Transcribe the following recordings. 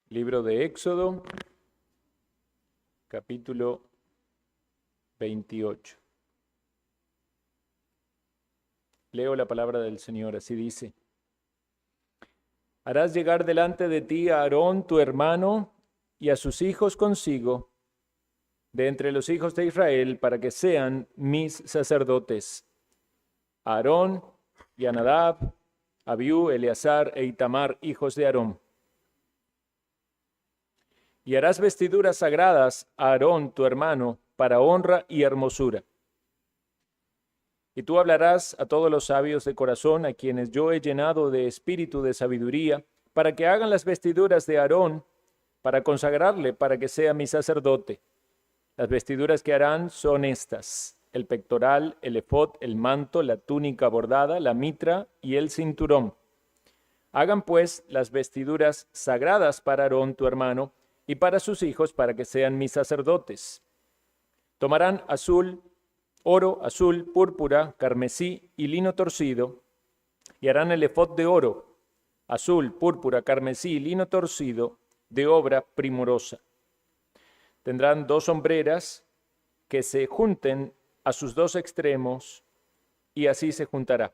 Libro de Éxodo, capítulo 28. Leo la palabra del Señor, así dice: Harás llegar delante de ti a Aarón tu hermano y a sus hijos consigo, de entre los hijos de Israel, para que sean mis sacerdotes. A Aarón y a Nadab, Abiú, Eleazar e Itamar, hijos de Aarón. Y harás vestiduras sagradas a Aarón tu hermano, para honra y hermosura. Y tú hablarás a todos los sabios de corazón, a quienes yo he llenado de espíritu de sabiduría, para que hagan las vestiduras de Aarón, para consagrarle, para que sea mi sacerdote. Las vestiduras que harán son estas: el pectoral, el efod, el manto, la túnica bordada, la mitra y el cinturón. Hagan pues las vestiduras sagradas para Aarón tu hermano y para sus hijos, para que sean mis sacerdotes. Tomarán oro, azul, púrpura, carmesí y lino torcido, y harán el efod de oro, azul, púrpura, carmesí y lino torcido, de obra primorosa. Tendrán 2 hombreras que se junten a sus 2 extremos, y así se juntará.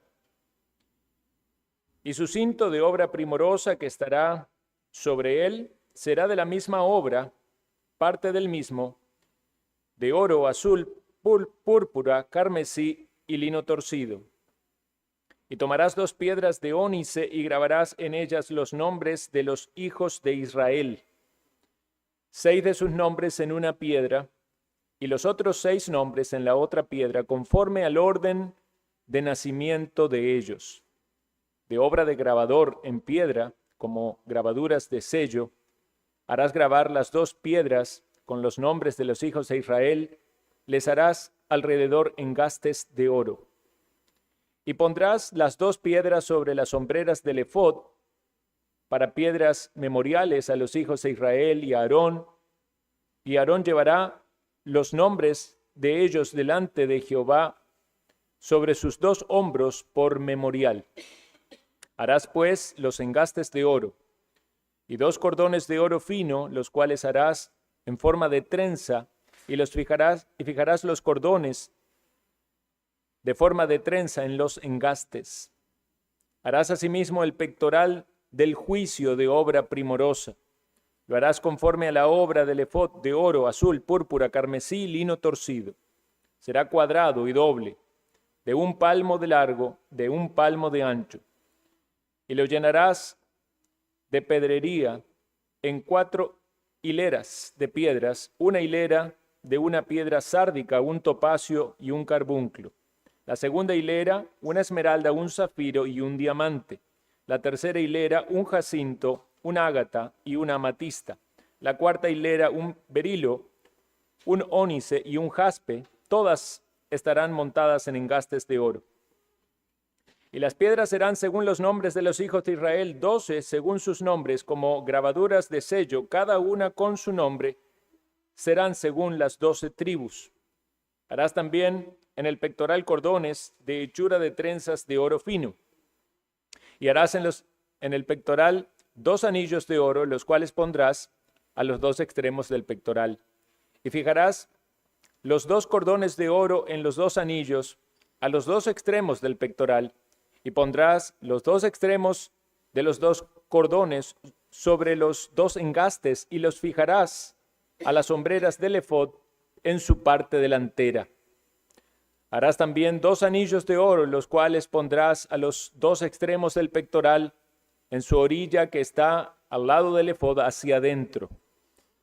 Y su cinto de obra primorosa que estará sobre él será de la misma obra, parte del mismo, de oro, azul, púrpura, carmesí y lino torcido. Y tomarás 2 piedras de ónice y grabarás en ellas los nombres de los hijos de Israel, 6 de sus nombres en una piedra, y los otros 6 nombres en la otra piedra, conforme al orden de nacimiento de ellos. De obra de grabador en piedra, como grabaduras de sello, harás grabar las 2 piedras con los nombres de los hijos de Israel, les harás alrededor engastes de oro. Y pondrás las 2 piedras sobre las hombreras del efod, para piedras memoriales a los hijos de Israel y a Aarón, y Aarón llevará los nombres de ellos delante de Jehová sobre sus 2 hombros por memorial. Harás pues los engastes de oro, y 2 cordones de oro fino, los cuales harás en forma de trenza, y fijarás los cordones de forma de trenza en los engastes. Harás asimismo el pectoral del juicio de obra primorosa. Lo harás conforme a la obra del efod de oro, azul, púrpura, carmesí, lino torcido. Será cuadrado y doble, de 1 palmo de largo, de 1 palmo de ancho. Y lo llenarás de pedrería en 4 hileras de piedras, una hilera de una piedra sárdica, un topacio y un carbunclo. La segunda hilera, una esmeralda, un zafiro y un diamante. La tercera hilera, un jacinto, un ágata y una amatista. La cuarta hilera, un berilo, un ónice y un jaspe. Todas estarán montadas en engastes de oro. Y las piedras serán según los nombres de los hijos de Israel, 12 según sus nombres, como grabaduras de sello, cada una con su nombre, serán según las 12 tribus. Harás también en el pectoral cordones de hechura de trenzas de oro fino. Y harás en el pectoral 2 anillos de oro, los cuales pondrás a los 2 extremos del pectoral. Y fijarás los 2 cordones de oro en los 2 anillos a los 2 extremos del pectoral, y pondrás los 2 extremos de los 2 cordones sobre los 2 engastes, y los fijarás a las hombreras del efod en su parte delantera. Harás también 2 anillos de oro, los cuales pondrás a los 2 extremos del pectoral en su orilla que está al lado del efod hacia adentro.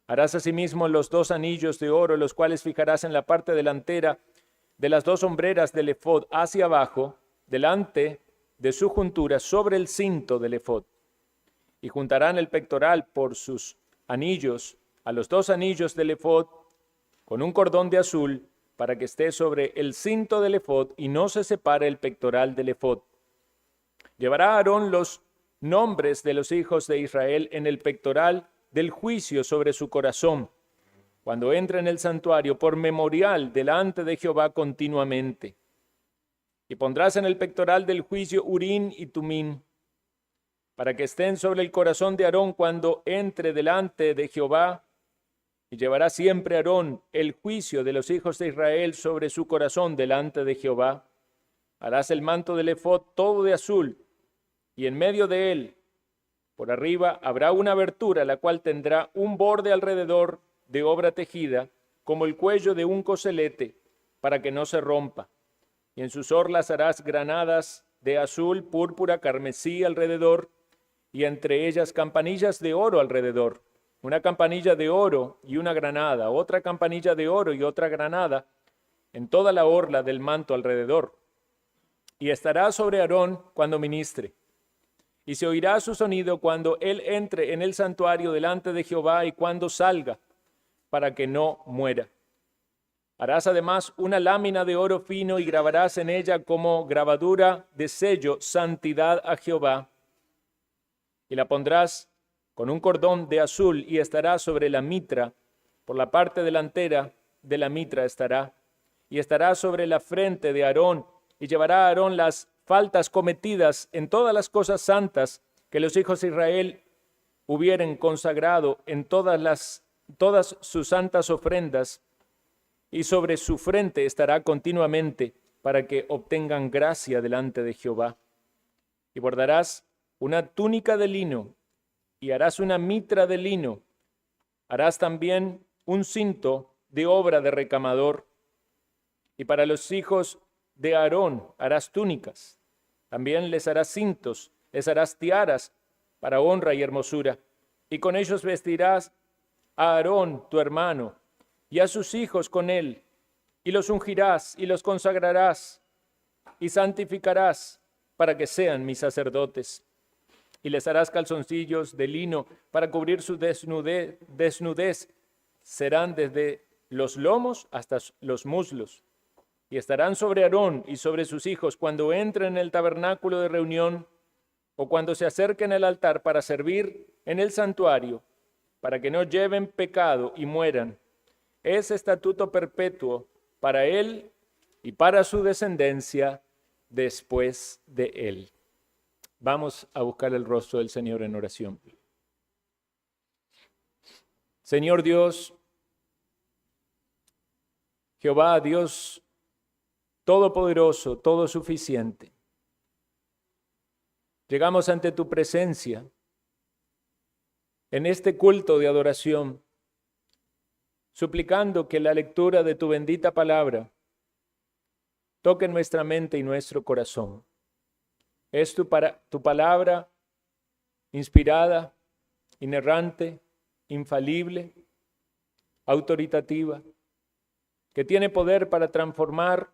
Harás asimismo los 2 anillos de oro, los cuales fijarás en la parte delantera de las 2 hombreras del efod hacia abajo, delante de su juntura, sobre el cinto del efod. Y juntarán el pectoral por sus anillos a los 2 anillos del efod con un cordón de azul, para que esté sobre el cinto del efod y no se separe el pectoral del efod. Llevará Aarón los nombres de los hijos de Israel en el pectoral del juicio sobre su corazón, cuando entre en el santuario, por memorial delante de Jehová continuamente. Y pondrás en el pectoral del juicio Urín y Tumín. para que estén sobre el corazón de Aarón cuando entre delante de Jehová, y llevará siempre Aarón el juicio de los hijos de Israel sobre su corazón delante de Jehová. Harás el manto del ephod todo de azul, y en medio de él, por arriba, habrá una abertura, la cual tendrá un borde alrededor de obra tejida, como el cuello de un coselete, para que no se rompa. Y en sus orlas harás granadas de azul, púrpura, carmesí alrededor, y entre ellas campanillas de oro alrededor. Una campanilla de oro y una granada, otra campanilla de oro y otra granada, en toda la orla del manto alrededor. Y estará sobre Aarón cuando ministre. Y se oirá su sonido cuando él entre en el santuario delante de Jehová y cuando salga, para que no muera. Harás además una lámina de oro fino y grabarás en ella como grabadura de sello santidad a Jehová. Y la pondrás con un cordón de azul y estará sobre la mitra, por la parte delantera de la mitra estará, y estará sobre la frente de Aarón, y llevará a Aarón las faltas cometidas en todas las cosas santas que los hijos de Israel hubieren consagrado en todas sus santas ofrendas, y sobre su frente estará continuamente para que obtengan gracia delante de Jehová. Y bordarás una túnica de lino, y harás una mitra de lino. Harás también un cinto de obra de recamador. Y para los hijos de Aarón harás túnicas. También les harás cintos, les harás tiaras para honra y hermosura. Y con ellos vestirás a Aarón, tu hermano, y a sus hijos con él, y los ungirás y los consagrarás, y santificarás para que sean mis sacerdotes. Y les harás calzoncillos de lino para cubrir su desnudez. Serán desde los lomos hasta los muslos. Y estarán sobre Aarón y sobre sus hijos cuando entren en el tabernáculo de reunión o cuando se acerquen al altar para servir en el santuario, para que no lleven pecado y mueran. Es estatuto perpetuo para él y para su descendencia después de él. Vamos a buscar el rostro del Señor en oración. Señor Dios, Jehová, Dios todopoderoso, todo suficiente, llegamos ante tu presencia en este culto de adoración, suplicando que la lectura de tu bendita palabra toque nuestra mente y nuestro corazón. Es tu palabra inspirada, inerrante, infalible, autoritativa, que tiene poder para transformar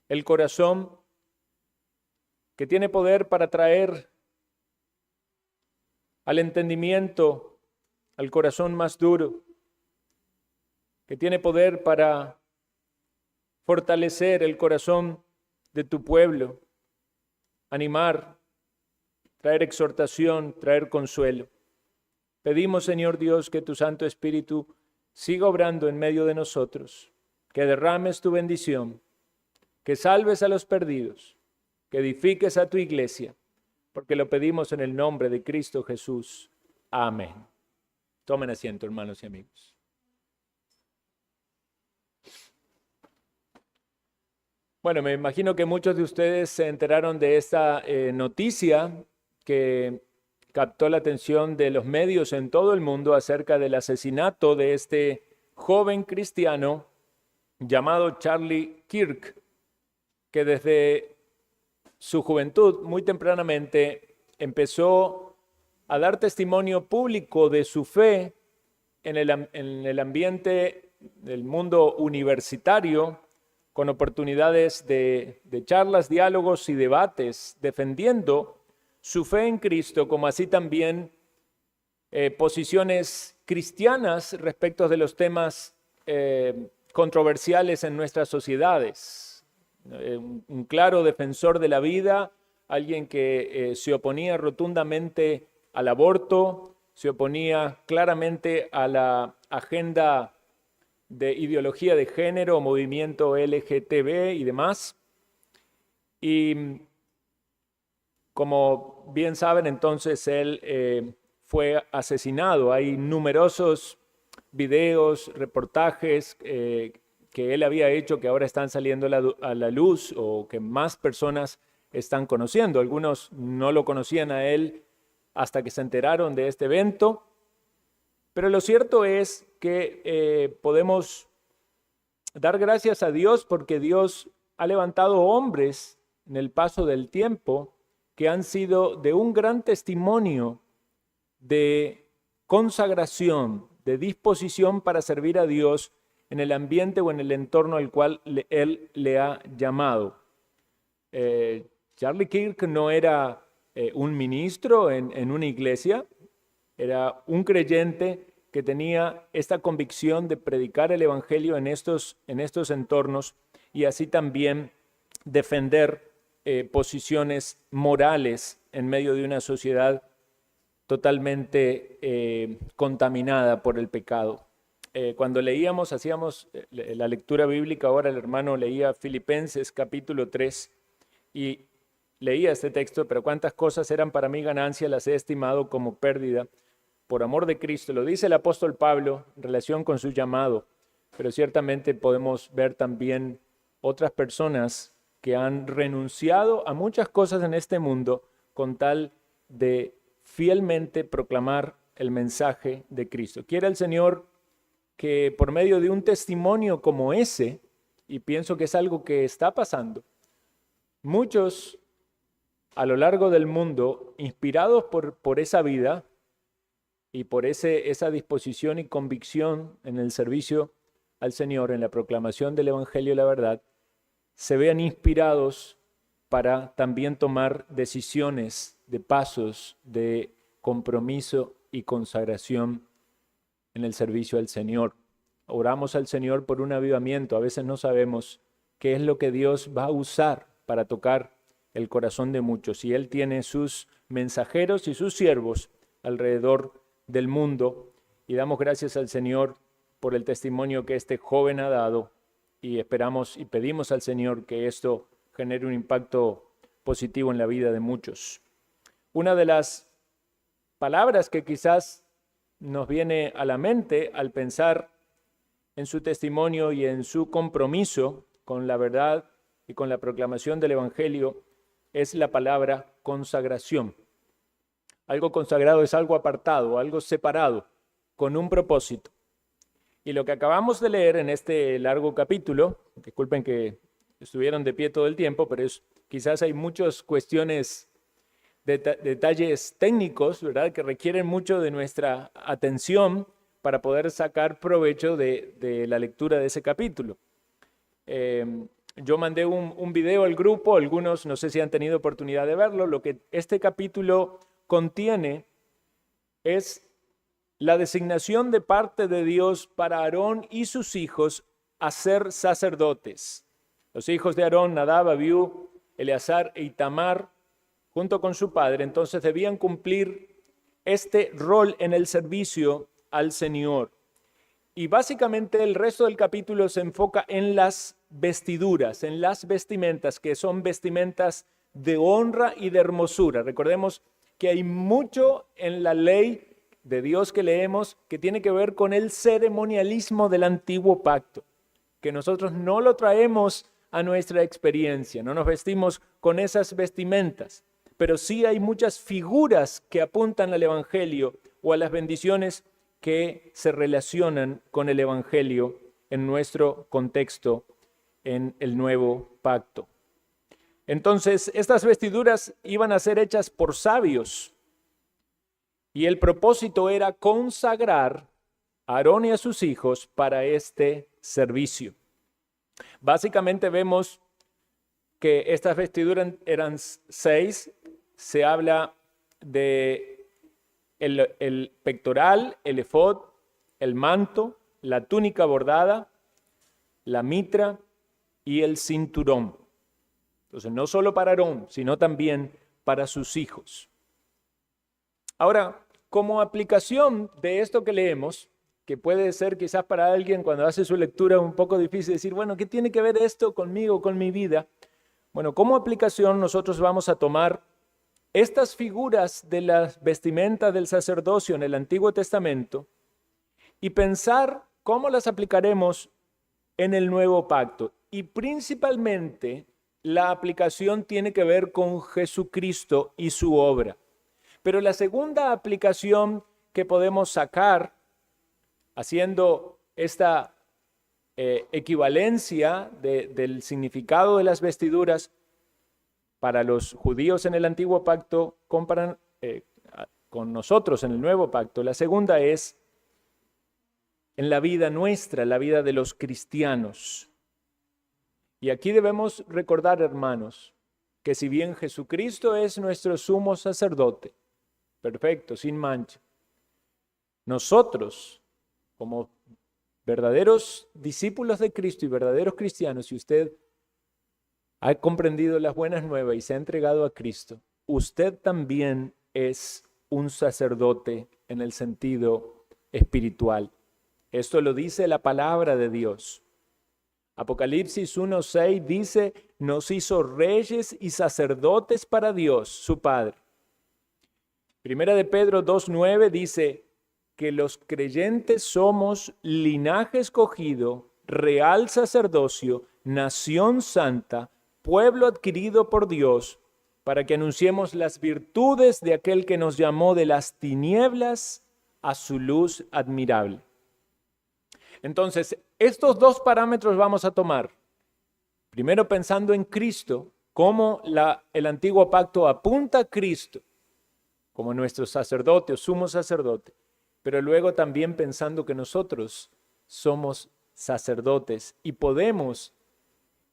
el corazón, que tiene poder para traer al entendimiento al corazón más duro, que tiene poder para fortalecer el corazón de tu pueblo, animar, traer exhortación, traer consuelo. Pedimos, Señor Dios, que tu Santo Espíritu siga obrando en medio de nosotros, que derrames tu bendición, que salves a los perdidos, que edifiques a tu iglesia, porque lo pedimos en el nombre de Cristo Jesús. Amén. Tomen asiento, hermanos y amigos. Bueno, me imagino que muchos de ustedes se enteraron de esta noticia que captó la atención de los medios en todo el mundo acerca del asesinato de este joven cristiano llamado Charlie Kirk, que desde su juventud, muy tempranamente, empezó a dar testimonio público de su fe en el ambiente del mundo universitario, con oportunidades de charlas, diálogos y debates, defendiendo su fe en Cristo, como así también posiciones cristianas respecto de los temas controversiales en nuestras sociedades. Un claro defensor de la vida, alguien que se oponía rotundamente al aborto, se oponía claramente a la agenda de ideología de género, movimiento LGTB y demás. Y Como bien saben, entonces él fue asesinado. Hay numerosos videos, reportajes que él había hecho que ahora están saliendo a la luz o que más personas están conociendo. Algunos no lo conocían a él hasta que se enteraron de este evento. Pero lo cierto es que podemos dar gracias a Dios porque Dios ha levantado hombres en el paso del tiempo que han sido de un gran testimonio de consagración, de disposición para servir a Dios en el ambiente o en el entorno al cual Él le ha llamado. Charlie Kirk no era un ministro en una iglesia, era un creyente que tenía esta convicción de predicar el evangelio en estos entornos y así también defender posiciones morales en medio de una sociedad totalmente contaminada por el pecado. Cuando leíamos, hacíamos la lectura bíblica, ahora el hermano leía Filipenses capítulo 3 y leía este texto, pero cuántas cosas eran para mí ganancia, las he estimado como pérdida por amor de Cristo. Lo dice el apóstol Pablo en relación con su llamado, pero ciertamente podemos ver también otras personas que han renunciado a muchas cosas en este mundo con tal de fielmente proclamar el mensaje de Cristo. Quiere el Señor que por medio de un testimonio como ese, y pienso que es algo que está pasando, muchos a lo largo del mundo, inspirados por esa vida y por esa disposición y convicción en el servicio al Señor, en la proclamación del Evangelio y la verdad, se vean inspirados para también tomar decisiones de pasos de compromiso y consagración en el servicio al Señor. Oramos al Señor por un avivamiento. A veces no sabemos qué es lo que Dios va a usar para tocar el corazón de muchos. Y Él tiene sus mensajeros y sus siervos alrededor del mundo. Y damos gracias al Señor por el testimonio que este joven ha dado. Y esperamos y pedimos al Señor que esto genere un impacto positivo en la vida de muchos. Una de las palabras que quizás nos viene a la mente al pensar en su testimonio y en su compromiso con la verdad y con la proclamación del Evangelio es la palabra consagración. Algo consagrado es algo apartado, algo separado, con un propósito. Y lo que acabamos de leer en este largo capítulo, disculpen que estuvieron de pie todo el tiempo, pero quizás hay muchas cuestiones, detalles técnicos, ¿verdad?, que requieren mucho de nuestra atención para poder sacar provecho de la lectura de ese capítulo. Yo mandé un video al grupo, algunos no sé si han tenido oportunidad de verlo. Lo que este capítulo contiene es la designación de parte de Dios para Aarón y sus hijos a ser sacerdotes. Los hijos de Aarón, Nadab, Abiú, Eleazar e Itamar, junto con su padre, entonces debían cumplir este rol en el servicio al Señor. Y básicamente el resto del capítulo se enfoca en las vestiduras, en las vestimentas, que son vestimentas de honra y de hermosura. Recordemos que hay mucho en la ley de Dios que leemos que tiene que ver con el ceremonialismo del antiguo pacto, que nosotros no lo traemos a nuestra experiencia, no nos vestimos con esas vestimentas, pero sí hay muchas figuras que apuntan al Evangelio o a las bendiciones que se relacionan con el Evangelio en nuestro contexto en el nuevo pacto. Entonces, estas vestiduras iban a ser hechas por sabios y el propósito era consagrar a Aarón y a sus hijos para este servicio. Básicamente vemos que estas vestiduras eran 6. Se habla de el pectoral, el efod, el manto, la túnica bordada, la mitra y el cinturón. Entonces, no solo para Aarón, sino también para sus hijos. Ahora, como aplicación de esto que leemos, que puede ser quizás para alguien cuando hace su lectura un poco difícil decir, bueno, ¿qué tiene que ver esto conmigo, con mi vida? Bueno, como aplicación nosotros vamos a tomar estas figuras de las vestimentas del sacerdocio en el Antiguo Testamento y pensar cómo las aplicaremos en el Nuevo Pacto. Y principalmente la aplicación tiene que ver con Jesucristo y su obra. Pero la segunda aplicación que podemos sacar haciendo esta equivalencia del significado de las vestiduras para los judíos en el Antiguo Pacto comparan con nosotros en el Nuevo Pacto. La segunda es en la vida nuestra, la vida de los cristianos. Y aquí debemos recordar, hermanos, que si bien Jesucristo es nuestro sumo sacerdote, perfecto, sin mancha, nosotros, como verdaderos discípulos de Cristo y verdaderos cristianos, si usted ha comprendido las buenas nuevas y se ha entregado a Cristo, usted también es un sacerdote en el sentido espiritual. Esto lo dice la palabra de Dios. Apocalipsis 1:6 dice, nos hizo reyes y sacerdotes para Dios, su Padre. Primera de Pedro 2:9 dice que los creyentes somos linaje escogido, real sacerdocio, nación santa, pueblo adquirido por Dios, para que anunciemos las virtudes de aquel que nos llamó de las tinieblas a su luz admirable. Entonces, estos dos parámetros vamos a tomar. Primero pensando en Cristo, cómo el antiguo pacto apunta a Cristo como nuestro sacerdote o sumo sacerdote, pero luego también pensando que nosotros somos sacerdotes y podemos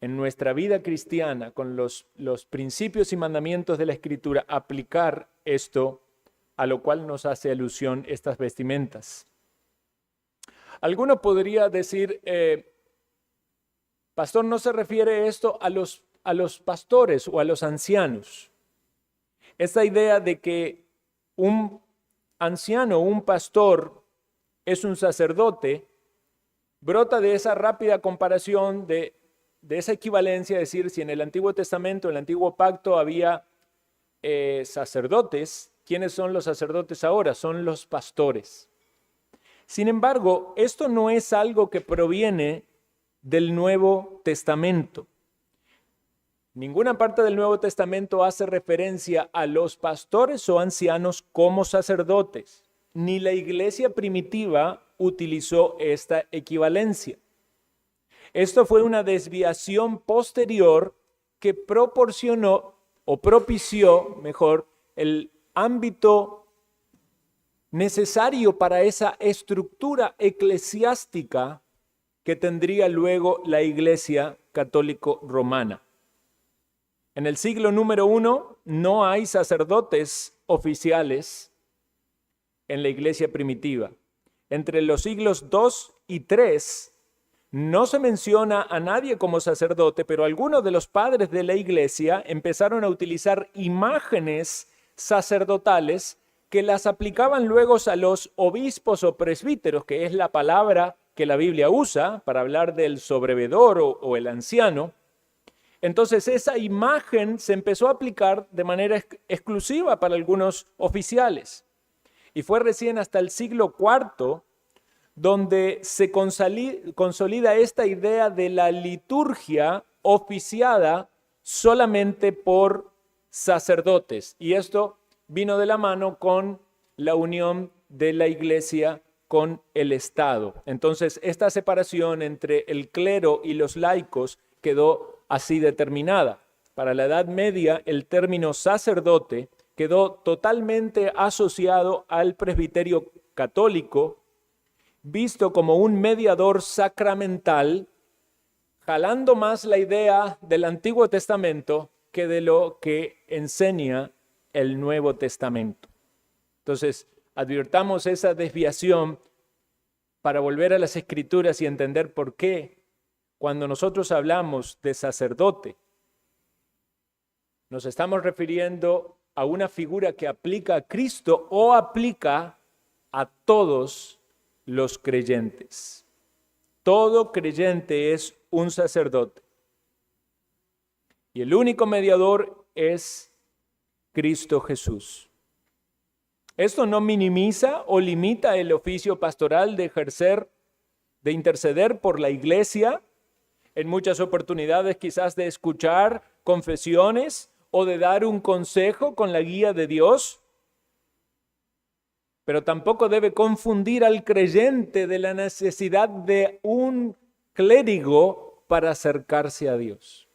en nuestra vida cristiana, con los principios y mandamientos de la Escritura, aplicar esto a lo cual nos hace alusión estas vestimentas. Alguno podría decir, pastor, ¿no se refiere esto a los pastores o a los ancianos? Esta idea de que un anciano, un pastor, es un sacerdote, brota de esa rápida comparación de esa equivalencia, es decir, si en el Antiguo Testamento, en el Antiguo Pacto había sacerdotes, ¿quiénes son los sacerdotes ahora? Son los pastores. Sin embargo, esto no es algo que proviene del Nuevo Testamento. Ninguna parte del Nuevo Testamento hace referencia a los pastores o ancianos como sacerdotes. Ni la iglesia primitiva utilizó esta equivalencia. Esto fue una desviación posterior que proporcionó o propició, mejor, el ámbito necesario para esa estructura eclesiástica que tendría luego la Iglesia católico romana. En el siglo número 1 no hay sacerdotes oficiales en la iglesia primitiva. Entre los siglos 2 y 3 no se menciona a nadie como sacerdote, pero algunos de los padres de la iglesia empezaron a utilizar imágenes sacerdotales que las aplicaban luego a los obispos o presbíteros, que es la palabra que la Biblia usa para hablar del sobrevedor o el anciano. Entonces esa imagen se empezó a aplicar de manera exclusiva para algunos oficiales. Y fue recién hasta el siglo IV donde se consolida esta idea de la liturgia oficiada solamente por sacerdotes. Y esto vino de la mano con la unión de la iglesia con el Estado. Entonces, esta separación entre el clero y los laicos quedó así determinada. Para la Edad Media, el término sacerdote quedó totalmente asociado al presbiterio católico, visto como un mediador sacramental, jalando más la idea del Antiguo Testamento que de lo que enseña el Nuevo Testamento. Entonces, advirtamos esa desviación para volver a las Escrituras y entender por qué cuando nosotros hablamos de sacerdote, nos estamos refiriendo a una figura que aplica a Cristo o aplica a todos los creyentes. Todo creyente es un sacerdote. Y el único mediador es Cristo Jesús. Esto no minimiza o limita el oficio pastoral de ejercer, de interceder por la iglesia, en muchas oportunidades quizás de escuchar confesiones o de dar un consejo con la guía de Dios, pero tampoco debe confundir al creyente de la necesidad de un clérigo para acercarse a Dios.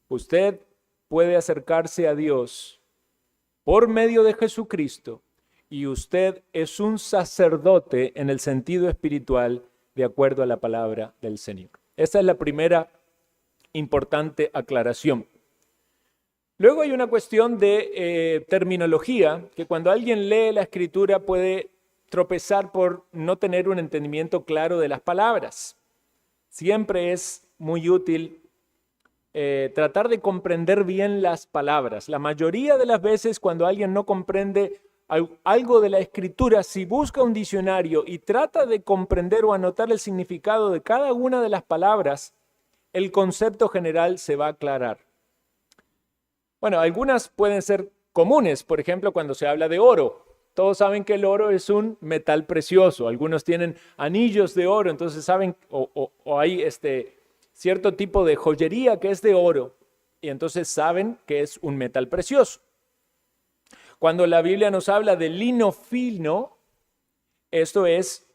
Usted puede acercarse a Dios por medio de Jesucristo y usted es un sacerdote en el sentido espiritual de acuerdo a la palabra del Señor. Esa es la primera importante aclaración. Luego hay una cuestión de terminología, que cuando alguien lee la Escritura puede tropezar por no tener un entendimiento claro de las palabras. Siempre es muy útil tratar de comprender bien las palabras. La mayoría de las veces cuando alguien no comprende algo de la Escritura, si busca un diccionario y trata de comprender o anotar el significado de cada una de las palabras, el concepto general se va a aclarar. Bueno, algunas pueden ser comunes, por ejemplo, cuando se habla de oro. Todos saben que el oro es un metal precioso. Algunos tienen anillos de oro, entonces saben, o hay cierto tipo de joyería que es de oro, y entonces saben que es un metal precioso. Cuando la Biblia nos habla de lino fino, esto es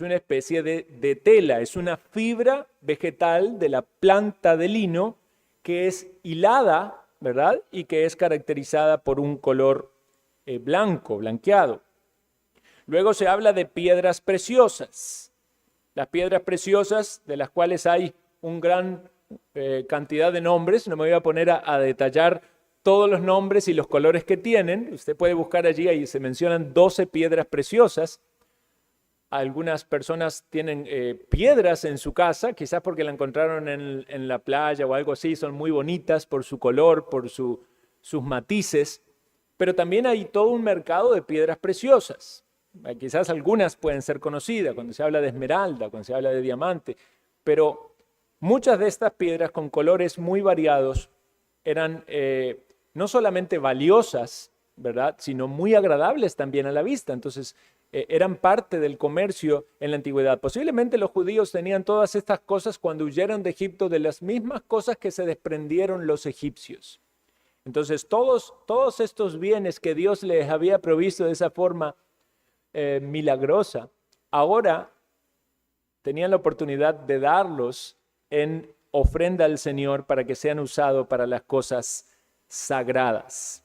una especie de tela, es una fibra vegetal de la planta de lino que es hilada, ¿verdad? Y que es caracterizada por un color blanco, blanqueado. Luego se habla de piedras preciosas. Las piedras preciosas, de las cuales hay una gran cantidad de nombres, no me voy a poner a detallar todos los nombres y los colores que tienen. Usted puede buscar allí, ahí se mencionan 12 piedras preciosas. Algunas personas tienen piedras en su casa, quizás porque la encontraron en la playa o algo así, son muy bonitas por su color, por sus matices, pero también hay todo un mercado de piedras preciosas. Quizás algunas pueden ser conocidas cuando se habla de esmeralda, cuando se habla de diamante, pero muchas de estas piedras con colores muy variados eran no solamente valiosas, ¿verdad?, sino muy agradables también a la vista. Entonces, eran parte del comercio en la antigüedad. Posiblemente los judíos tenían todas estas cosas cuando huyeron de Egipto, de las mismas cosas que se desprendieron los egipcios. Entonces, todos estos bienes que Dios les había provisto de esa forma milagrosa, ahora tenían la oportunidad de darlos en ofrenda al Señor para que sean usados para las cosas sagradas.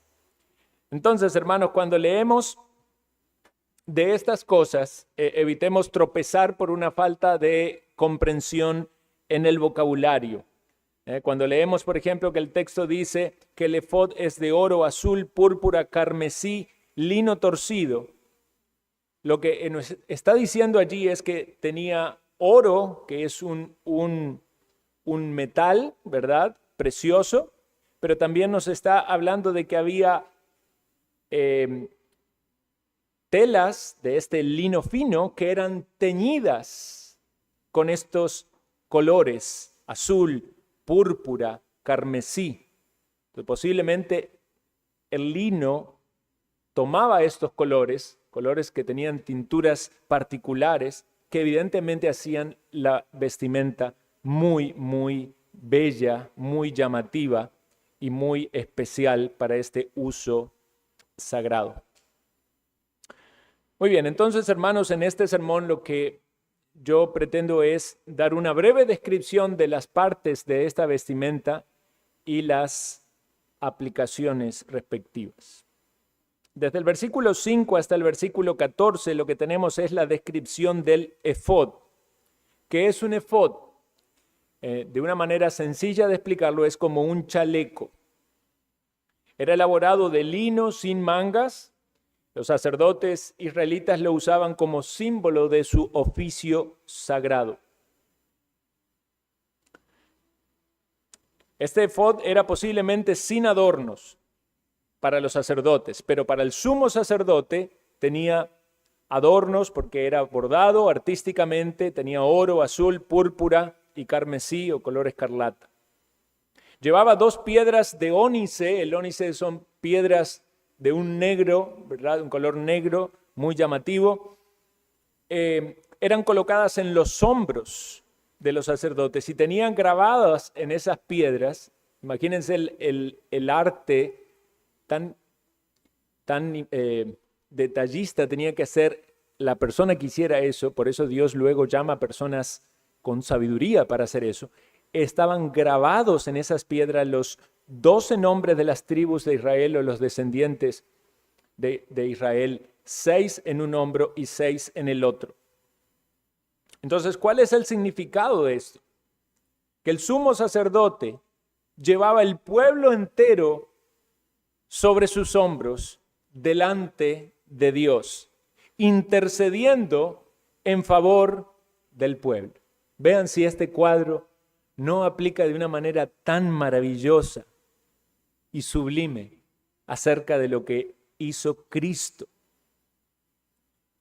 Entonces, hermanos, cuando leemos de estas cosas, evitemos tropezar por una falta de comprensión en el vocabulario. Cuando leemos, por ejemplo, que el texto dice que el efod es de oro, azul, púrpura, carmesí, lino torcido, lo que nos está diciendo allí es que tenía oro, que es un metal, ¿verdad?, precioso, pero también nos está hablando de que había telas de este lino fino que eran teñidas con estos colores, azul, púrpura, carmesí. Entonces, posiblemente el lino tomaba estos colores que tenían tinturas particulares, que evidentemente hacían la vestimenta muy, muy bella, muy llamativa y muy especial para este uso sagrado. Muy bien, entonces, hermanos, en este sermón lo que yo pretendo es dar una breve descripción de las partes de esta vestimenta y las aplicaciones respectivas. Desde el versículo 5 hasta el versículo 14 lo que tenemos es la descripción del efod. ¿Qué es un efod? De una manera sencilla de explicarlo, es como un chaleco. Era elaborado de lino sin mangas. Los sacerdotes israelitas lo usaban como símbolo de su oficio sagrado. Este efod era posiblemente sin adornos para los sacerdotes, pero para el sumo sacerdote tenía adornos porque era bordado artísticamente, tenía oro, azul, púrpura y carmesí o color escarlata. Llevaba 2 piedras de ónice. El ónice son piedras de un negro, ¿verdad? Un color negro muy llamativo, eran colocadas en los hombros de los sacerdotes y tenían grabadas en esas piedras, imagínense el arte tan detallista tenía que ser la persona que hiciera eso, por eso Dios luego llama a personas con sabiduría para hacer eso. Estaban grabados en esas piedras los 12 nombres de las tribus de Israel o los descendientes de Israel, 6 en un hombro y 6 en el otro. Entonces, ¿cuál es el significado de esto? Que el sumo sacerdote llevaba el pueblo entero sobre sus hombros delante de Dios, intercediendo en favor del pueblo. Vean si este cuadro no aplica de una manera tan maravillosa y sublime acerca de lo que hizo Cristo.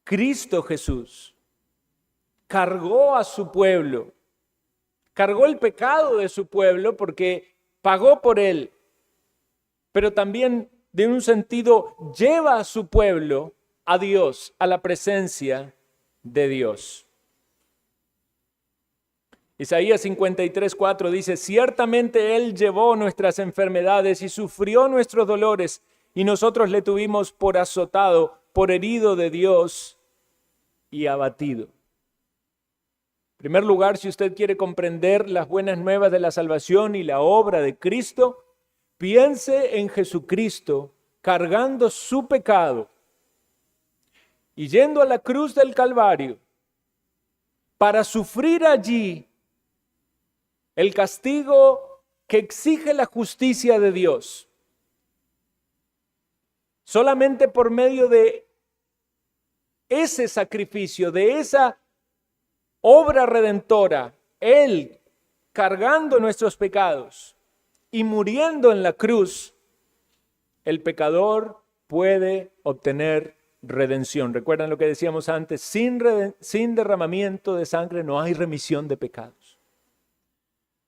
Cristo Jesús cargó a su pueblo, cargó el pecado de su pueblo porque pagó por él, pero también de un sentido lleva a su pueblo a Dios, a la presencia de Dios. Isaías 53:4 dice: ciertamente Él llevó nuestras enfermedades y sufrió nuestros dolores, y nosotros le tuvimos por azotado, por herido de Dios y abatido. En primer lugar, si usted quiere comprender las buenas nuevas de la salvación y la obra de Cristo, piense en Jesucristo cargando su pecado y yendo a la cruz del Calvario para sufrir allí el castigo que exige la justicia de Dios. Solamente por medio de ese sacrificio, de esa obra redentora, Él cargando nuestros pecados y muriendo en la cruz, el pecador puede obtener redención. ¿Recuerdan lo que decíamos antes? Sin derramamiento de sangre no hay remisión de pecados.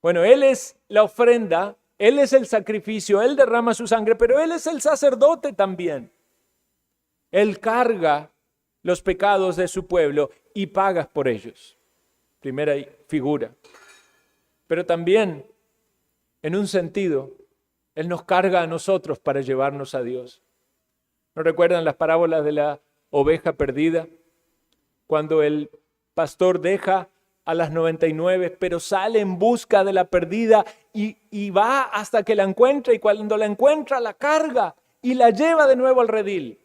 Bueno, Él es la ofrenda, Él es el sacrificio, Él derrama su sangre, pero Él es el sacerdote también. Él carga los pecados de su pueblo y paga por ellos. Primera figura. Pero también, en un sentido, Él nos carga a nosotros para llevarnos a Dios. ¿No recuerdan las parábolas de la oveja perdida? Cuando el pastor deja a las 99, pero sale en busca de la perdida y va hasta que la encuentra, y cuando la encuentra la carga y la lleva de nuevo al redil.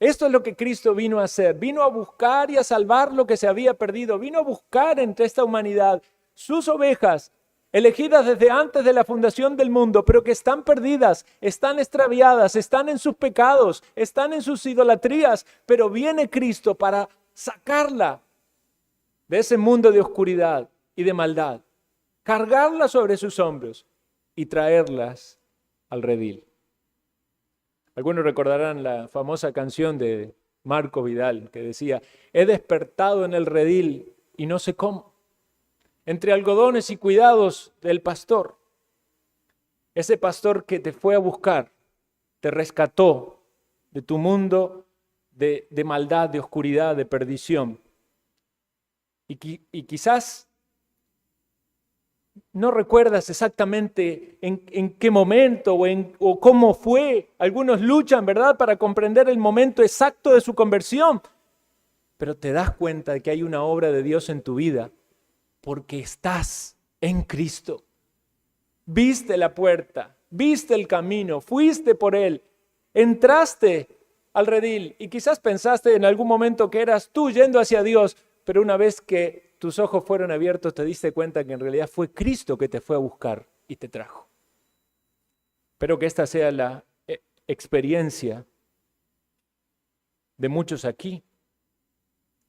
Esto es lo que Cristo vino a hacer. Vino a buscar y a salvar lo que se había perdido. Vino a buscar entre esta humanidad sus ovejas, elegidas desde antes de la fundación del mundo, pero que están perdidas, están extraviadas, están en sus pecados, están en sus idolatrías, pero viene Cristo para sacarla de ese mundo de oscuridad y de maldad, cargarlas sobre sus hombros y traerlas al redil. Algunos recordarán la famosa canción de Marco Vidal que decía: he despertado en el redil y no sé cómo, entre algodones y cuidados del pastor. Ese pastor que te fue a buscar, te rescató de tu mundo de maldad, de oscuridad, de perdición. Y quizás no recuerdas exactamente en qué momento o cómo fue. Algunos luchan, ¿verdad?, para comprender el momento exacto de su conversión. Pero te das cuenta de que hay una obra de Dios en tu vida porque estás en Cristo. Viste la puerta, viste el camino, fuiste por él, entraste al redil y quizás pensaste en algún momento que eras tú yendo hacia Dios, pero una vez que tus ojos fueron abiertos te diste cuenta que en realidad fue Cristo que te fue a buscar y te trajo. Espero que esta sea la experiencia de muchos aquí.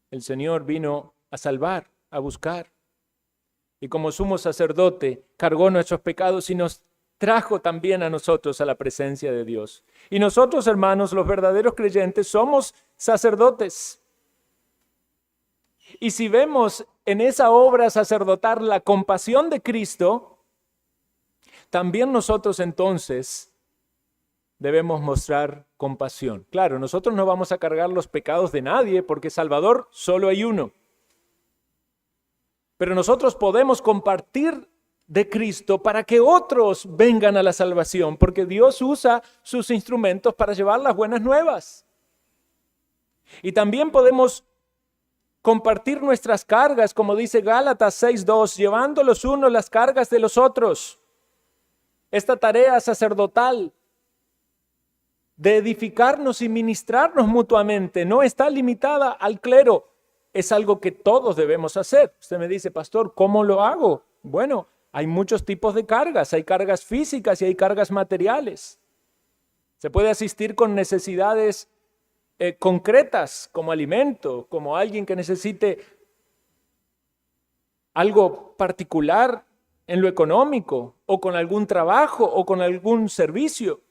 El Señor vino a salvar, a buscar. Y como sumo sacerdote cargó nuestros pecados y nos trajo también a nosotros a la presencia de Dios. Y nosotros, hermanos, los verdaderos creyentes, somos sacerdotes. Y si vemos en esa obra sacerdotal la compasión de Cristo, también nosotros entonces debemos mostrar compasión. Claro, nosotros no vamos a cargar los pecados de nadie porque Salvador solo hay uno. Pero nosotros podemos compartir de Cristo para que otros vengan a la salvación, porque Dios usa sus instrumentos para llevar las buenas nuevas. Y también podemos compartir nuestras cargas, como dice Gálatas 6:2, llevando los unos las cargas de los otros. Esta tarea sacerdotal de edificarnos y ministrarnos mutuamente no está limitada al clero, es algo que todos debemos hacer. Usted me dice, pastor, ¿cómo lo hago? Bueno, hay muchos tipos de cargas, hay cargas físicas y hay cargas materiales. Se puede asistir con necesidades concretas, como alimento, como alguien que necesite algo particular en lo económico, o con algún trabajo, o con algún servicio.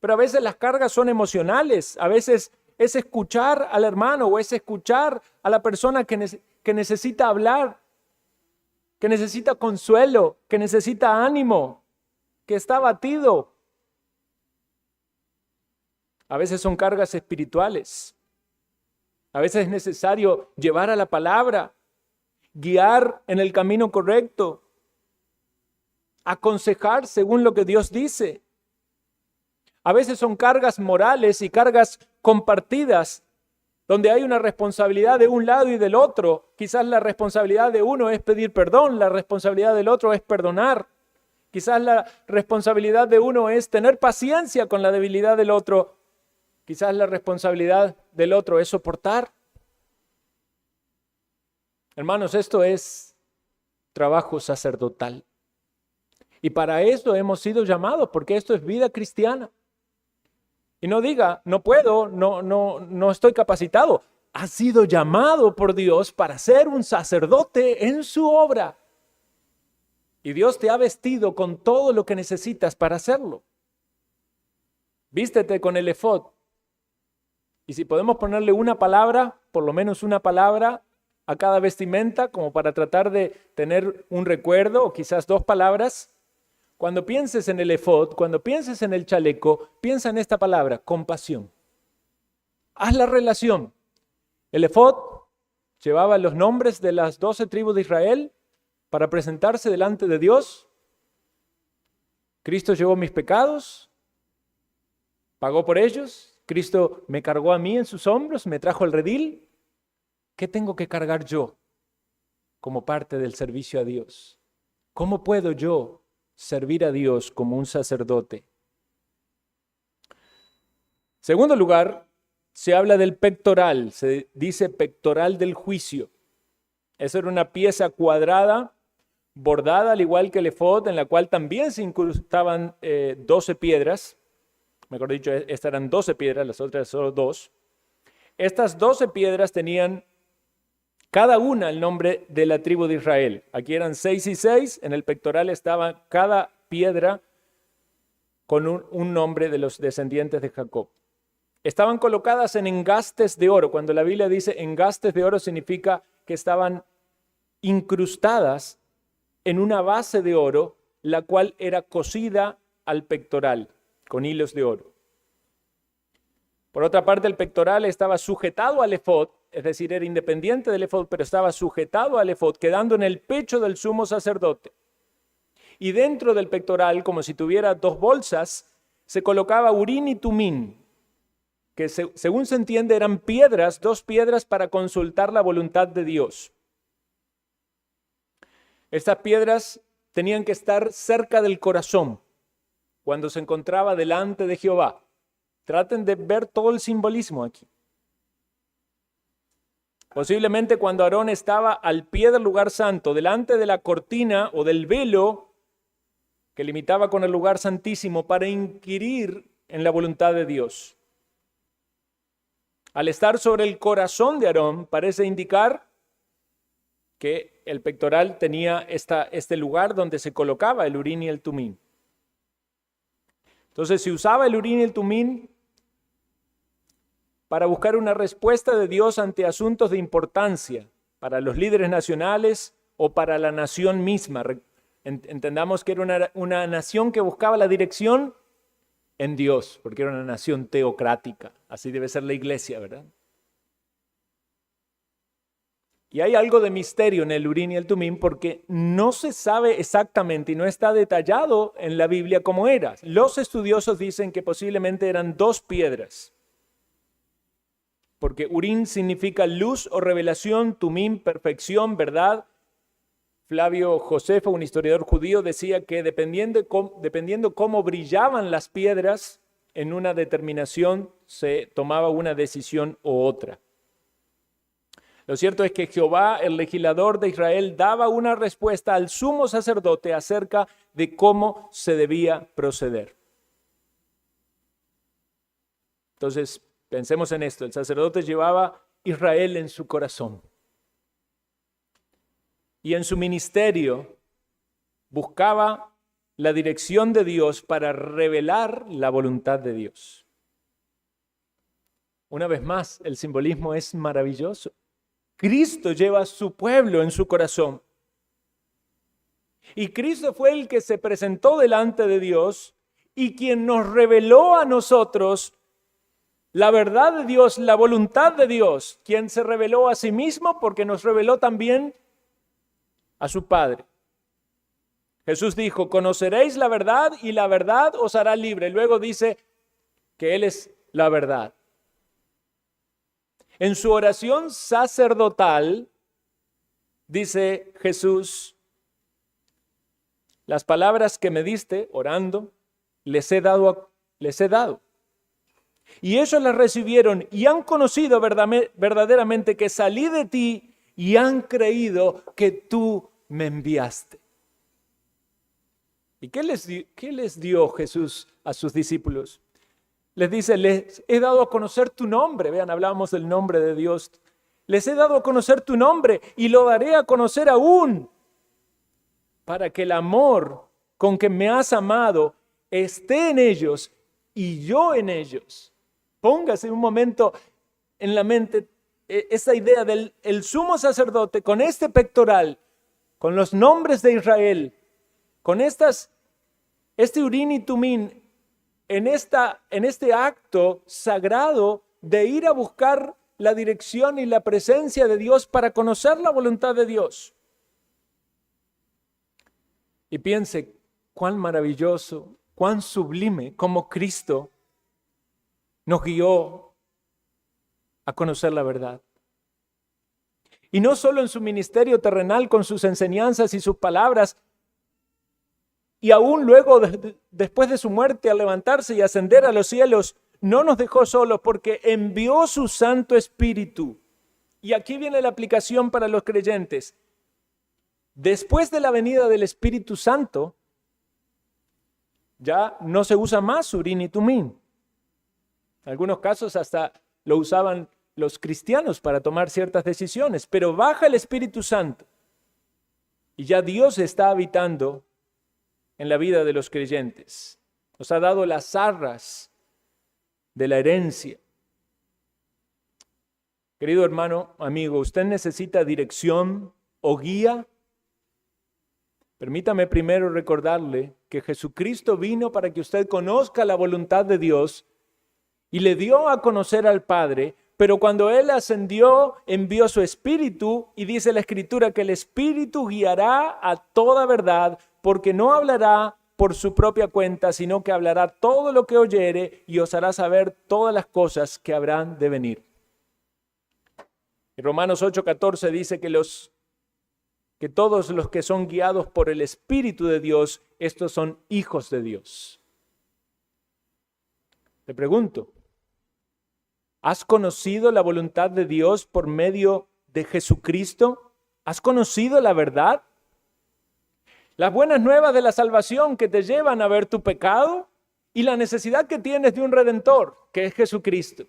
Pero a veces las cargas son emocionales, a veces es escuchar al hermano o es escuchar a la persona que necesita hablar, que necesita consuelo, que necesita ánimo, que está abatido. A veces son cargas espirituales. A veces es necesario llevar a la palabra, guiar en el camino correcto, aconsejar según lo que Dios dice. A veces son cargas morales y cargas compartidas, donde hay una responsabilidad de un lado y del otro. Quizás la responsabilidad de uno es pedir perdón, la responsabilidad del otro es perdonar. Quizás la responsabilidad de uno es tener paciencia con la debilidad del otro. Quizás la responsabilidad del otro es soportar. Hermanos, esto es trabajo sacerdotal. Y para eso hemos sido llamados, porque esto es vida cristiana. Y no diga, no puedo, no estoy capacitado. Has sido llamado por Dios para ser un sacerdote en su obra. Y Dios te ha vestido con todo lo que necesitas para hacerlo. Vístete con el efod. Y si podemos ponerle una palabra, por lo menos una palabra a cada vestimenta, como para tratar de tener un recuerdo, o quizás 2 palabras. Cuando pienses en el efod, cuando pienses en el chaleco, piensa en esta palabra, compasión. Haz la relación. El efod llevaba los nombres de las 12 tribus de Israel para presentarse delante de Dios. Cristo llevó mis pecados, pagó por ellos. Cristo me cargó a mí en sus hombros, me trajo al redil. ¿Qué tengo que cargar yo como parte del servicio a Dios? ¿Cómo puedo yo servir a Dios como un sacerdote? Segundo lugar, se habla del pectoral, se dice pectoral del juicio. Esa era una pieza cuadrada, bordada al igual que el efod, en la cual también se incrustaban 12 piedras. Mejor dicho, estas eran 12 piedras, las otras solo 2. Estas 12 piedras tenían cada una el nombre de la tribu de Israel. Aquí eran 6 y 6, en el pectoral estaba cada piedra con un nombre de los descendientes de Jacob. Estaban colocadas en engastes de oro. Cuando la Biblia dice engastes de oro, significa que estaban incrustadas en una base de oro, la cual era cosida al pectoral con hilos de oro. Por otra parte, el pectoral estaba sujetado al efod, es decir, era independiente del efod, pero estaba sujetado al efod, quedando en el pecho del sumo sacerdote. Y dentro del pectoral, como si tuviera 2 bolsas, se colocaba urín y tumín, que según se entiende eran piedras, 2 piedras para consultar la voluntad de Dios. Estas piedras tenían que estar cerca del corazón cuando se encontraba delante de Jehová. Traten de ver todo el simbolismo aquí. Posiblemente cuando Aarón estaba al pie del lugar santo, delante de la cortina o del velo que limitaba con el lugar santísimo para inquirir en la voluntad de Dios. Al estar sobre el corazón de Aarón, parece indicar que el pectoral tenía este lugar donde se colocaba el urín y el tumín. Entonces se usaba el urín y el tumín para buscar una respuesta de Dios ante asuntos de importancia para los líderes nacionales o para la nación misma. Entendamos que era una nación que buscaba la dirección en Dios, porque era una nación teocrática. Así debe ser la iglesia, ¿verdad? Y hay algo de misterio en el Urim y el Tumim porque no se sabe exactamente y no está detallado en la Biblia cómo era. Los estudiosos dicen que posiblemente eran 2 piedras. Porque Urim significa luz o revelación, Tumim, perfección, verdad. Flavio Josefo, un historiador judío, decía que dependiendo cómo brillaban las piedras, en una determinación se tomaba una decisión u otra. Lo cierto es que Jehová, el legislador de Israel, daba una respuesta al sumo sacerdote acerca de cómo se debía proceder. Entonces, pensemos en esto. El sacerdote llevaba Israel en su corazón. Y en su ministerio buscaba la dirección de Dios para revelar la voluntad de Dios. Una vez más, el simbolismo es maravilloso. Cristo lleva a su pueblo en su corazón. Y Cristo fue el que se presentó delante de Dios y quien nos reveló a nosotros la verdad de Dios, la voluntad de Dios, quien se reveló a sí mismo porque nos reveló también a su Padre. Jesús dijo, conoceréis la verdad y la verdad os hará libre. Luego dice que Él es la verdad. En su oración sacerdotal, dice Jesús, las palabras que me diste, orando, les he dado. Y ellos las recibieron y han conocido verdaderamente que salí de ti y han creído que tú me enviaste. ¿Y qué les dio Jesús a sus discípulos? Les dice, les he dado a conocer tu nombre. Vean, hablábamos del nombre de Dios. Les he dado a conocer tu nombre y lo daré a conocer aún para que el amor con que me has amado esté en ellos y yo en ellos. Póngase un momento en la mente esa idea del el sumo sacerdote con este pectoral, con los nombres de Israel, con este Urim y Tumim, en este acto sagrado de ir a buscar la dirección y la presencia de Dios para conocer la voluntad de Dios. Y piense cuán maravilloso, cuán sublime como Cristo nos guió a conocer la verdad. Y no solo en su ministerio terrenal con sus enseñanzas y sus palabras, y aún luego, después de su muerte, al levantarse y ascender a los cielos, no nos dejó solos porque envió su Santo Espíritu. Y aquí viene la aplicación para los creyentes. Después de la venida del Espíritu Santo, ya no se usa más Urim y Tumim. En algunos casos hasta lo usaban los cristianos para tomar ciertas decisiones, pero baja el Espíritu Santo y ya Dios está habitando en la vida de los creyentes. Nos ha dado las arras de la herencia. Querido hermano, amigo, ¿usted necesita dirección o guía? Permítame primero recordarle que Jesucristo vino para que usted conozca la voluntad de Dios y le dio a conocer al Padre, pero cuando Él ascendió, envió su Espíritu y dice la Escritura que el Espíritu guiará a toda verdad, porque no hablará por su propia cuenta, sino que hablará todo lo que oyere y os hará saber todas las cosas que habrán de venir. En Romanos 8:14 dice que todos los que son guiados por el Espíritu de Dios, estos son hijos de Dios. Te pregunto, ¿has conocido la voluntad de Dios por medio de Jesucristo? ¿Has conocido la verdad? Las buenas nuevas de la salvación que te llevan a ver tu pecado y la necesidad que tienes de un Redentor, que es Jesucristo.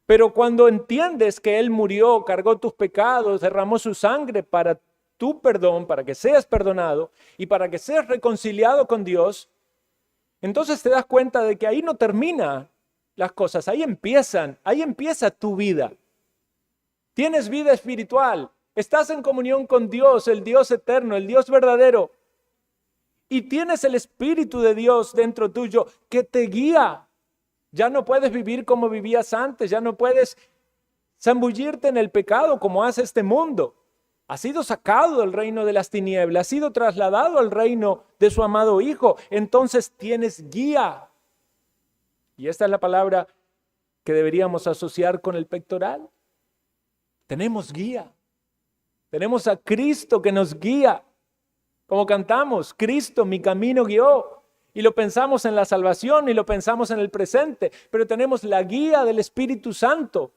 Pero cuando entiendes que Él murió, cargó tus pecados, derramó su sangre para tu perdón, para que seas perdonado y para que seas reconciliado con Dios, entonces te das cuenta de que ahí no termina las cosas, ahí empieza tu vida. Tienes vida espiritual. Estás en comunión con Dios, el Dios eterno, el Dios verdadero. y tienes el Espíritu de Dios dentro tuyo que te guía. Ya no puedes vivir como vivías antes, ya no puedes zambullirte en el pecado como hace este mundo. Has sido sacado del reino de las tinieblas, has sido trasladado al reino de su amado Hijo. Entonces tienes guía. Y esta es la palabra que deberíamos asociar con el pectoral. Tenemos guía. Tenemos a Cristo que nos guía. Como cantamos, Cristo mi camino guió. Y lo pensamos en la salvación y lo pensamos en el presente. Pero tenemos la guía del Espíritu Santo.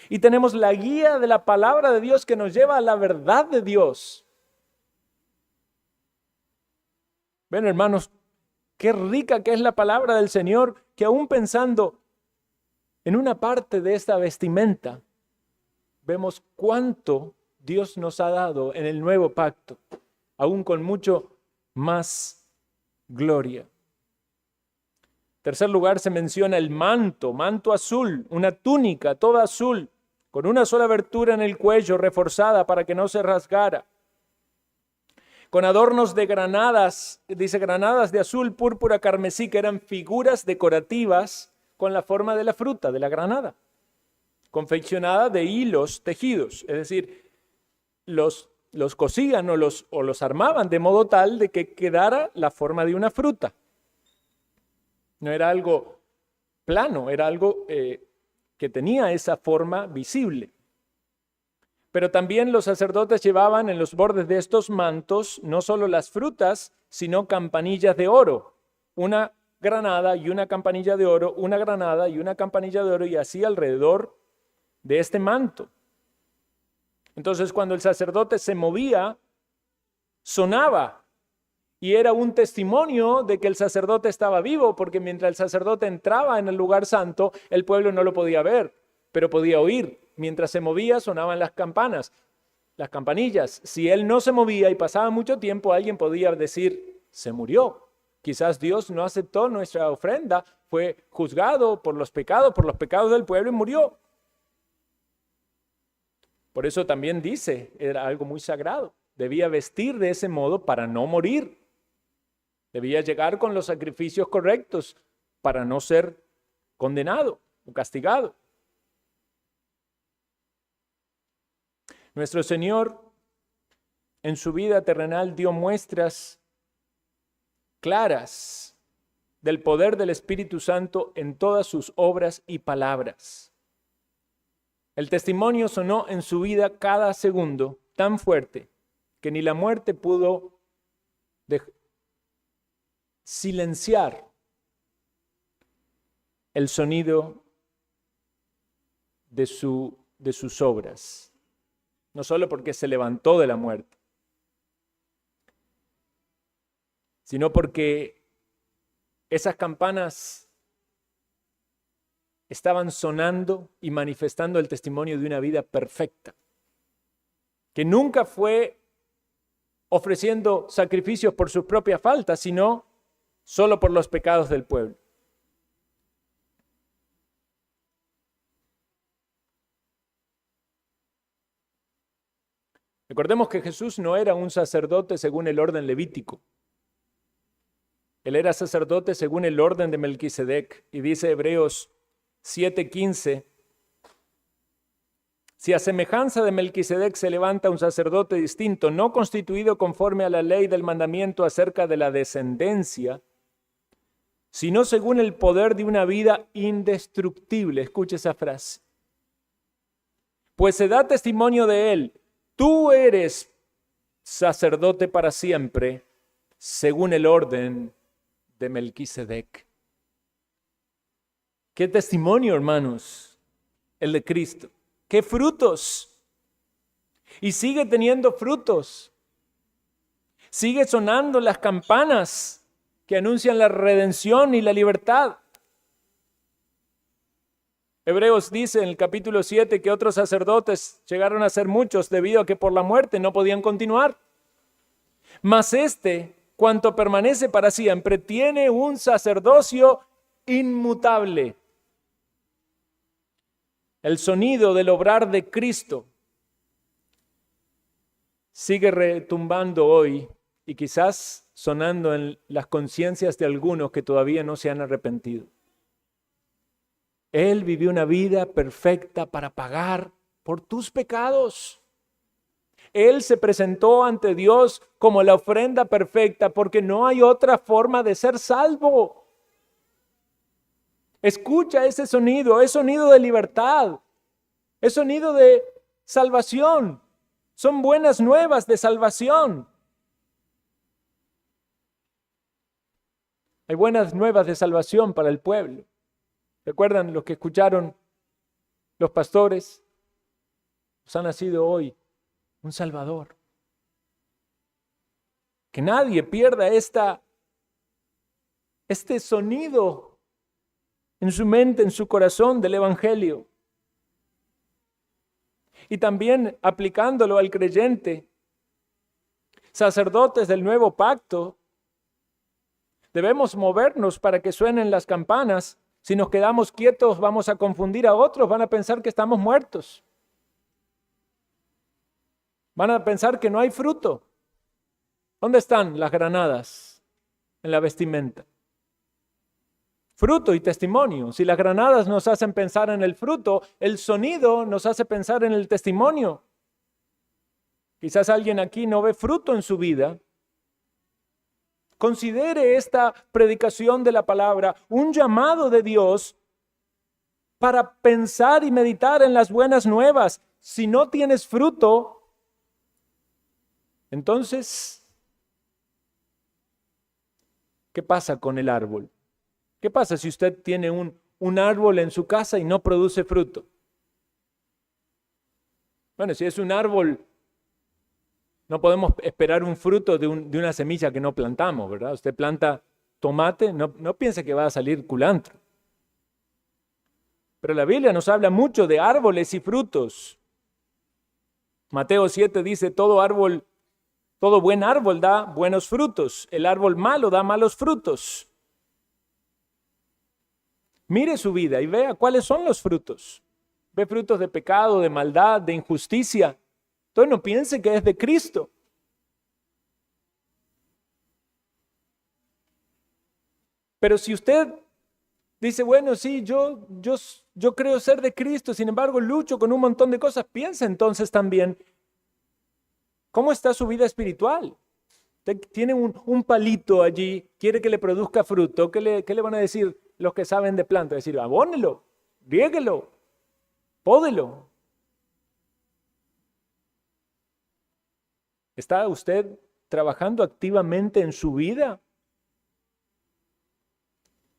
Y tenemos la guía de la palabra de Dios que nos lleva a la verdad de Dios. Ven, hermanos, qué rica que es la palabra del Señor, que aún pensando en una parte de esta vestimenta, vemos cuánto Dios nos ha dado en el nuevo pacto, aún con mucho más gloria. En tercer lugar se menciona el manto azul, una túnica toda azul, con una sola abertura en el cuello reforzada para que no se rasgara, con adornos de granadas, dice granadas de azul, púrpura, carmesí, que eran figuras decorativas con la forma de la fruta, de la granada, confeccionada de hilos tejidos, es decir, los cosían o los armaban de modo tal de que quedara la forma de una fruta. No era algo plano, era algo que tenía esa forma visible. Pero también los sacerdotes llevaban en los bordes de estos mantos no solo las frutas, sino campanillas de oro. Una granada y una campanilla de oro, una granada y una campanilla de oro, y así alrededor de este manto. Entonces, cuando el sacerdote se movía, sonaba. Y era un testimonio de que el sacerdote estaba vivo, porque mientras el sacerdote entraba en el lugar santo, el pueblo no lo podía ver, pero podía oír. Mientras se movía, sonaban las campanas, las campanillas. Si él no se movía y pasaba mucho tiempo, alguien podía decir, se murió. Quizás Dios no aceptó nuestra ofrenda, fue juzgado por los pecados del pueblo y murió. Por eso también dice, era algo muy sagrado. Debía vestir de ese modo para no morir. Debía llegar con los sacrificios correctos para no ser condenado o castigado. Nuestro Señor en su vida terrenal dio muestras claras del poder del Espíritu Santo en todas sus obras y palabras. El testimonio sonó en su vida cada segundo tan fuerte que ni la muerte pudo silenciar el sonido de sus obras. No solo porque se levantó de la muerte, sino porque esas campanas estaban sonando y manifestando el testimonio de una vida perfecta, que nunca fue ofreciendo sacrificios por sus propias faltas, sino solo por los pecados del pueblo. Recordemos que Jesús no era un sacerdote según el orden levítico. Él era sacerdote según el orden de Melquisedec. Y dice Hebreos 7:15, si a semejanza de Melquisedec se levanta un sacerdote distinto, no constituido conforme a la ley del mandamiento acerca de la descendencia, sino según el poder de una vida indestructible. Escuche esa frase. Pues se da testimonio de él, tú eres sacerdote para siempre, según el orden de Melquisedec. Qué testimonio, hermanos, el de Cristo. Qué frutos. Y sigue teniendo frutos. Sigue sonando las campanas que anuncian la redención y la libertad. Hebreos dice en el capítulo 7 que otros sacerdotes llegaron a ser muchos debido a que por la muerte no podían continuar. Mas este, cuanto permanece para siempre, tiene un sacerdocio inmutable. El sonido del obrar de Cristo sigue retumbando hoy y quizás sonando en las conciencias de algunos que todavía no se han arrepentido. Él vivió una vida perfecta para pagar por tus pecados. Él se presentó ante Dios como la ofrenda perfecta porque no hay otra forma de ser salvo. Escucha ese sonido, es sonido de libertad, es sonido de salvación. Son buenas nuevas de salvación. Hay buenas nuevas de salvación para el pueblo. ¿Recuerdan los que escucharon los pastores? Nos ha nacido hoy un Salvador. Que nadie pierda este sonido en su mente, en su corazón del Evangelio. Y también aplicándolo al creyente, sacerdotes del nuevo pacto, debemos movernos para que suenen las campanas. Si nos quedamos quietos, vamos a confundir a otros, van a pensar que estamos muertos. Van a pensar que no hay fruto. ¿Dónde están las granadas en la vestimenta? Fruto y testimonio. Si las granadas nos hacen pensar en el fruto, el sonido nos hace pensar en el testimonio. Quizás alguien aquí no ve fruto en su vida. Considere esta predicación de la palabra un llamado de Dios para pensar y meditar en las buenas nuevas. Si no tienes fruto, entonces, ¿qué pasa con el árbol? ¿Qué pasa si usted tiene un árbol en su casa y no produce fruto? Bueno, si es un árbol, no podemos esperar un fruto de una semilla que no plantamos, ¿verdad? Usted planta tomate, no piense que va a salir culantro. Pero la Biblia nos habla mucho de árboles y frutos. Mateo 7 dice, todo buen árbol da buenos frutos. El árbol malo da malos frutos. Mire su vida y vea cuáles son los frutos. Ve frutos de pecado, de maldad, de injusticia. Entonces no piense que es de Cristo. Pero si usted dice, bueno, sí, yo creo ser de Cristo, sin embargo lucho con un montón de cosas, piensa entonces también, ¿cómo está su vida espiritual? Usted tiene un palito allí, quiere que le produzca fruto, ¿qué le van a decir los que saben de planta? Decir, abónelo, riéguelo, pódelo. ¿Está usted trabajando activamente en su vida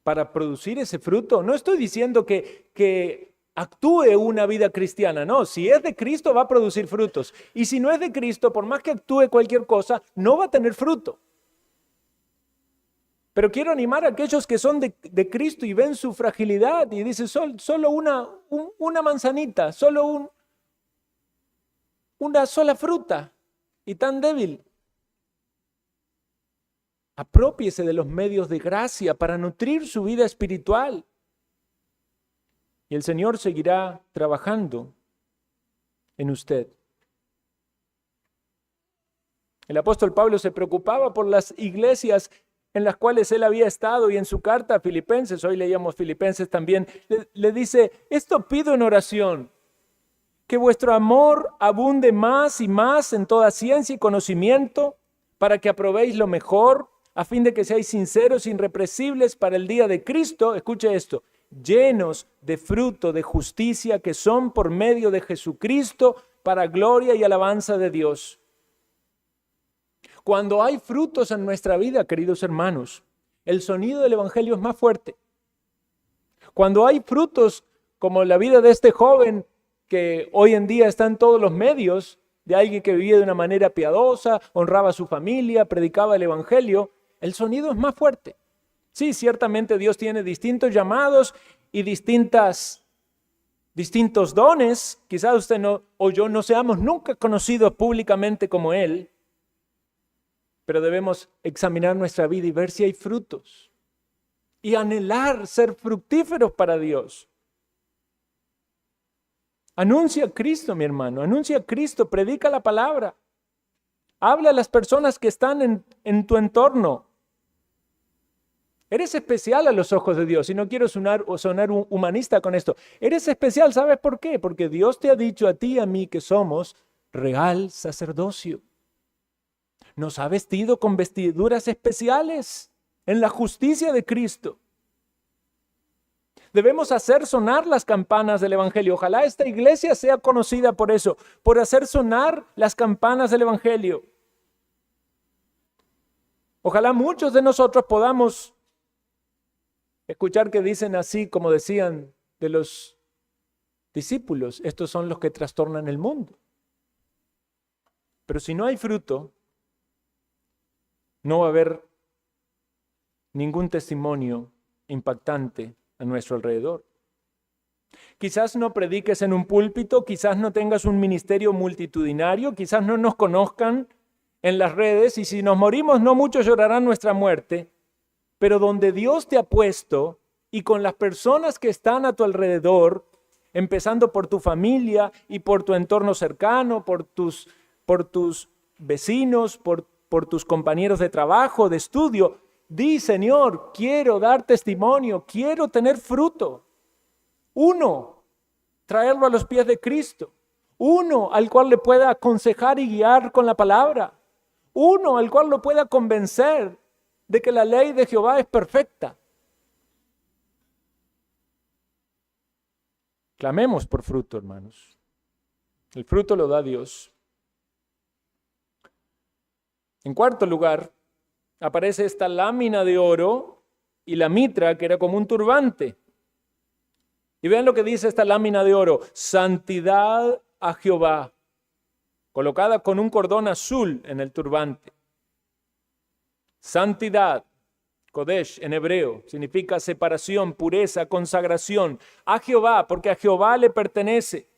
para producir ese fruto? No estoy diciendo que actúe una vida cristiana, no. Si es de Cristo va a producir frutos. Y si no es de Cristo, por más que actúe cualquier cosa, no va a tener fruto. Pero quiero animar a aquellos que son de Cristo y ven su fragilidad y dicen, solo una manzanita, solo una sola fruta y tan débil. Aprópiese de los medios de gracia para nutrir su vida espiritual. Y el Señor seguirá trabajando en usted. El apóstol Pablo se preocupaba por las iglesias en las cuales él había estado, y en su carta a Filipenses, hoy leíamos Filipenses también, le dice, esto pido en oración, que vuestro amor abunde más y más en toda ciencia y conocimiento, para que aprobéis lo mejor, a fin de que seáis sinceros, irreprensibles para el día de Cristo, escuche esto, llenos de fruto de justicia que son por medio de Jesucristo para gloria y alabanza de Dios. Cuando hay frutos en nuestra vida, queridos hermanos, el sonido del Evangelio es más fuerte. Cuando hay frutos como la vida de este joven que hoy en día está en todos los medios, de alguien que vivía de una manera piadosa, honraba a su familia, predicaba el Evangelio, el sonido es más fuerte. Sí, ciertamente Dios tiene distintos llamados y distintos dones. Quizás usted o yo no seamos nunca conocidos públicamente como Él, pero debemos examinar nuestra vida y ver si hay frutos y anhelar ser fructíferos para Dios. Anuncia a Cristo, mi hermano, anuncia a Cristo, predica la palabra. Habla a las personas que están en tu entorno. Eres especial a los ojos de Dios. Y no quiero sonar un humanista con esto. Eres especial, ¿sabes por qué? Porque Dios te ha dicho a ti y a mí que somos real sacerdocio. Nos ha vestido con vestiduras especiales en la justicia de Cristo. Debemos hacer sonar las campanas del Evangelio. Ojalá esta iglesia sea conocida por eso, por hacer sonar las campanas del Evangelio. Ojalá muchos de nosotros podamos escuchar que dicen así, como decían de los discípulos, estos son los que trastornan el mundo. Pero si no hay fruto, no va a haber ningún testimonio impactante a nuestro alrededor. Quizás no prediques en un púlpito, quizás no tengas un ministerio multitudinario, quizás no nos conozcan en las redes y si nos morimos no muchos llorarán nuestra muerte, pero donde Dios te ha puesto y con las personas que están a tu alrededor, empezando por tu familia y por tu entorno cercano, por tus vecinos, por tus compañeros de trabajo, de estudio, di, Señor, quiero dar testimonio, quiero tener fruto. Uno, traerlo a los pies de Cristo. Uno, al cual le pueda aconsejar y guiar con la palabra. Uno, al cual lo pueda convencer de que la ley de Jehová es perfecta. Clamemos por fruto, hermanos. El fruto lo da Dios. En cuarto lugar, aparece esta lámina de oro y la mitra, que era como un turbante. Y vean lo que dice esta lámina de oro: santidad a Jehová, colocada con un cordón azul en el turbante. Santidad, Kodesh en hebreo, significa separación, pureza, consagración a Jehová, porque a Jehová le pertenece.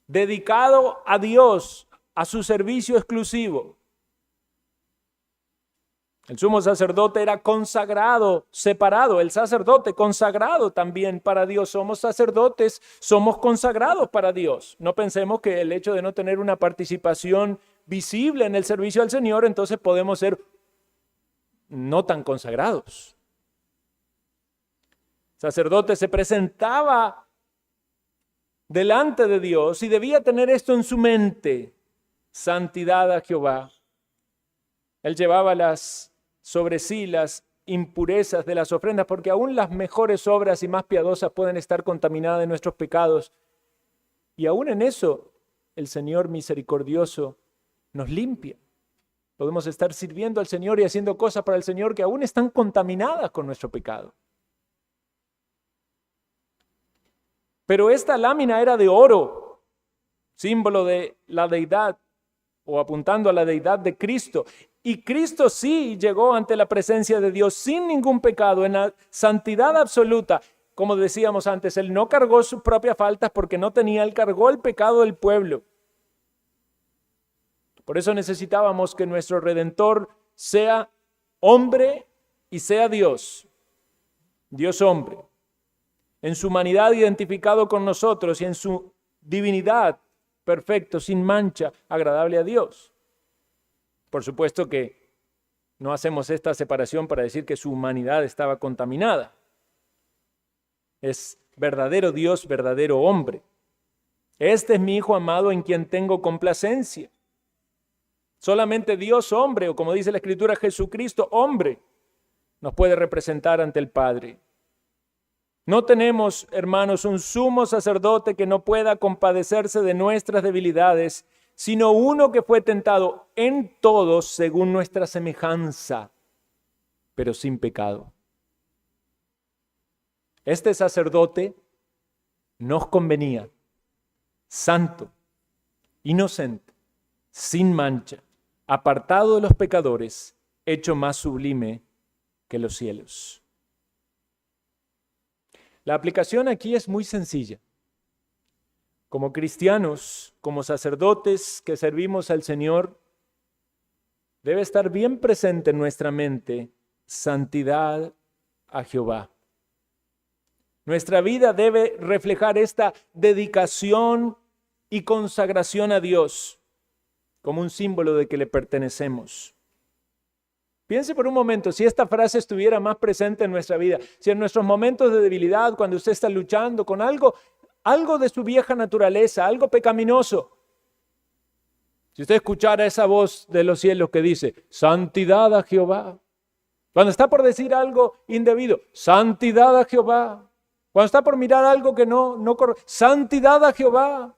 Dedicado a Dios, a su servicio exclusivo. El sumo sacerdote era consagrado, separado. El sacerdote consagrado también para Dios. Somos sacerdotes, somos consagrados para Dios. No pensemos que el hecho de no tener una participación visible en el servicio al Señor, entonces podemos ser no tan consagrados. El sacerdote se presentaba delante de Dios y debía tener esto en su mente: santidad a Jehová. Él llevaba sobre sí las impurezas de las ofrendas, porque aún las mejores obras y más piadosas pueden estar contaminadas de nuestros pecados. Y aún en eso, el Señor misericordioso nos limpia. Podemos estar sirviendo al Señor y haciendo cosas para el Señor que aún están contaminadas con nuestro pecado. Pero esta lámina era de oro, símbolo de la deidad o apuntando a la deidad de Cristo. Y Cristo sí llegó ante la presencia de Dios sin ningún pecado, en la santidad absoluta. Como decíamos antes, Él no cargó sus propias faltas porque no tenía, Él cargó el pecado del pueblo. Por eso necesitábamos que nuestro Redentor sea hombre y sea Dios. Dios hombre. En su humanidad identificado con nosotros y en su divinidad perfecto, sin mancha, agradable a Dios. Por supuesto que no hacemos esta separación para decir que su humanidad estaba contaminada. Es verdadero Dios, verdadero hombre. Este es mi Hijo amado en quien tengo complacencia. Solamente Dios hombre, o como dice la Escritura, Jesucristo hombre, nos puede representar ante el Padre. No tenemos, hermanos, un sumo sacerdote que no pueda compadecerse de nuestras debilidades, sino uno que fue tentado en todo según nuestra semejanza, pero sin pecado. Este sacerdote nos convenía, santo, inocente, sin mancha, apartado de los pecadores, hecho más sublime que los cielos. La aplicación aquí es muy sencilla. Como cristianos, como sacerdotes que servimos al Señor, debe estar bien presente en nuestra mente santidad a Jehová. Nuestra vida debe reflejar esta dedicación y consagración a Dios. como un símbolo de que le pertenecemos. Piense por un momento, si esta frase estuviera más presente en nuestra vida, si en nuestros momentos de debilidad, cuando usted está luchando con algo de su vieja naturaleza, algo pecaminoso, si usted escuchara esa voz de los cielos que dice, santidad a Jehová. Cuando está por decir algo indebido, santidad a Jehová. Cuando está por mirar algo que no corre, santidad a Jehová.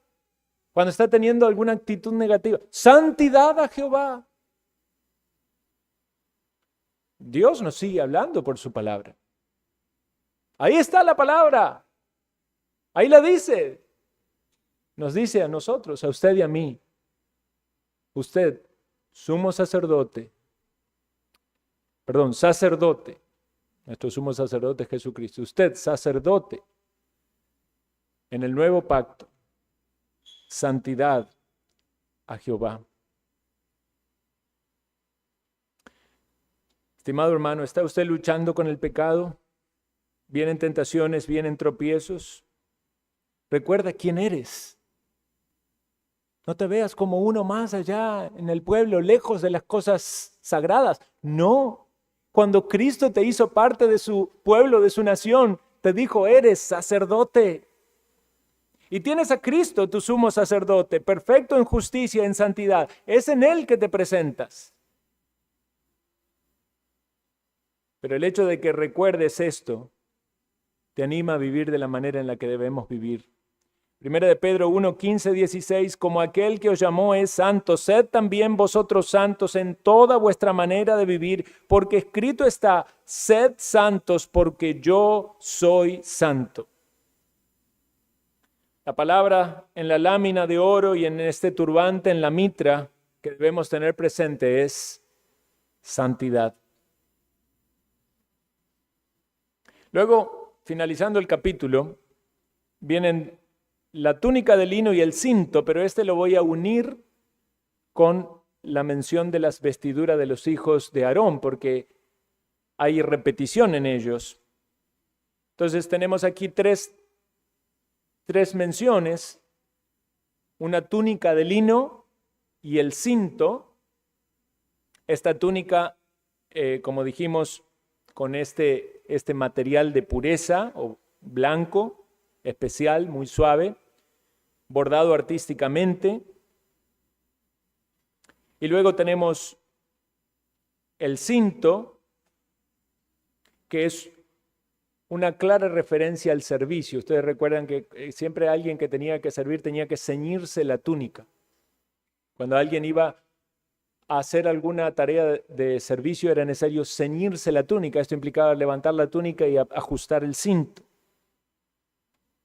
Cuando está teniendo alguna actitud negativa, santidad a Jehová. Dios nos sigue hablando por su palabra. Ahí está la palabra. Ahí la dice. Nos dice a nosotros, a usted y a mí. Usted, sumo sacerdote. Sacerdote. Nuestro sumo sacerdote es Jesucristo. Usted, sacerdote. En el nuevo pacto. Santidad a Jehová. Estimado hermano, ¿está usted luchando con el pecado? ¿Vienen tentaciones, vienen tropiezos? Recuerda quién eres. No te veas como uno más allá en el pueblo, lejos de las cosas sagradas. No. Cuando Cristo te hizo parte de su pueblo, de su nación, te dijo, eres sacerdote. Y tienes a Cristo, tu sumo sacerdote, perfecto en justicia y en santidad. Es en Él que te presentas. Pero el hecho de que recuerdes esto te anima a vivir de la manera en la que debemos vivir. Primera de Pedro 1, 15, 16, como aquel que os llamó es santo, sed también vosotros santos en toda vuestra manera de vivir, porque escrito está, sed santos porque yo soy santo. La palabra en la lámina de oro y en este turbante en la mitra que debemos tener presente es santidad. Luego, finalizando el capítulo, vienen la túnica de lino y el cinto, pero lo voy a unir con la mención de las vestiduras de los hijos de Aarón, porque hay repetición en ellos. Entonces tenemos aquí tres menciones, una túnica de lino y el cinto. Esta túnica, como dijimos, con este material de pureza o blanco, especial, muy suave, bordado artísticamente. Y luego tenemos el cinto, que es una clara referencia al servicio. Ustedes recuerdan que siempre alguien que tenía que servir tenía que ceñirse la túnica. Cuando alguien iba a hacer alguna tarea de servicio era necesario ceñirse la túnica. Esto implicaba levantar la túnica y ajustar el cinto.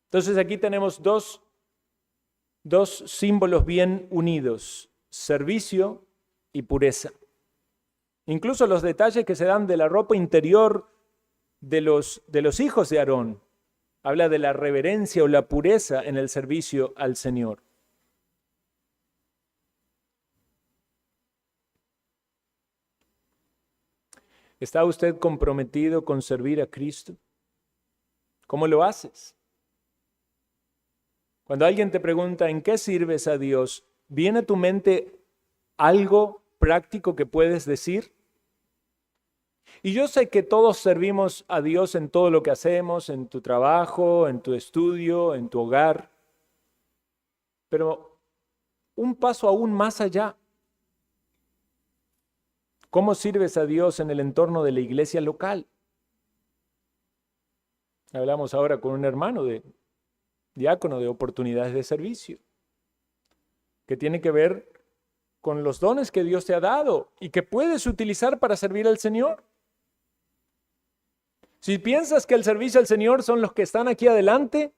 Entonces aquí tenemos dos símbolos bien unidos, servicio y pureza. Incluso los detalles que se dan de la ropa interior de los hijos de Aarón habla de la reverencia o la pureza en el servicio al Señor. ¿Está usted comprometido con servir a Cristo? ¿Cómo lo haces? Cuando alguien te pregunta ¿en qué sirves a Dios? ¿Viene a tu mente algo práctico que puedes decir? Y yo sé que todos servimos a Dios en todo lo que hacemos, en tu trabajo, en tu estudio, en tu hogar. Pero un paso aún más allá. ¿Cómo sirves a Dios en el entorno de la iglesia local? Hablamos ahora con un hermano diácono de oportunidades de servicio, que tiene que ver con los dones que Dios te ha dado y que puedes utilizar para servir al Señor. Si piensas que el servicio al Señor son los que están aquí adelante,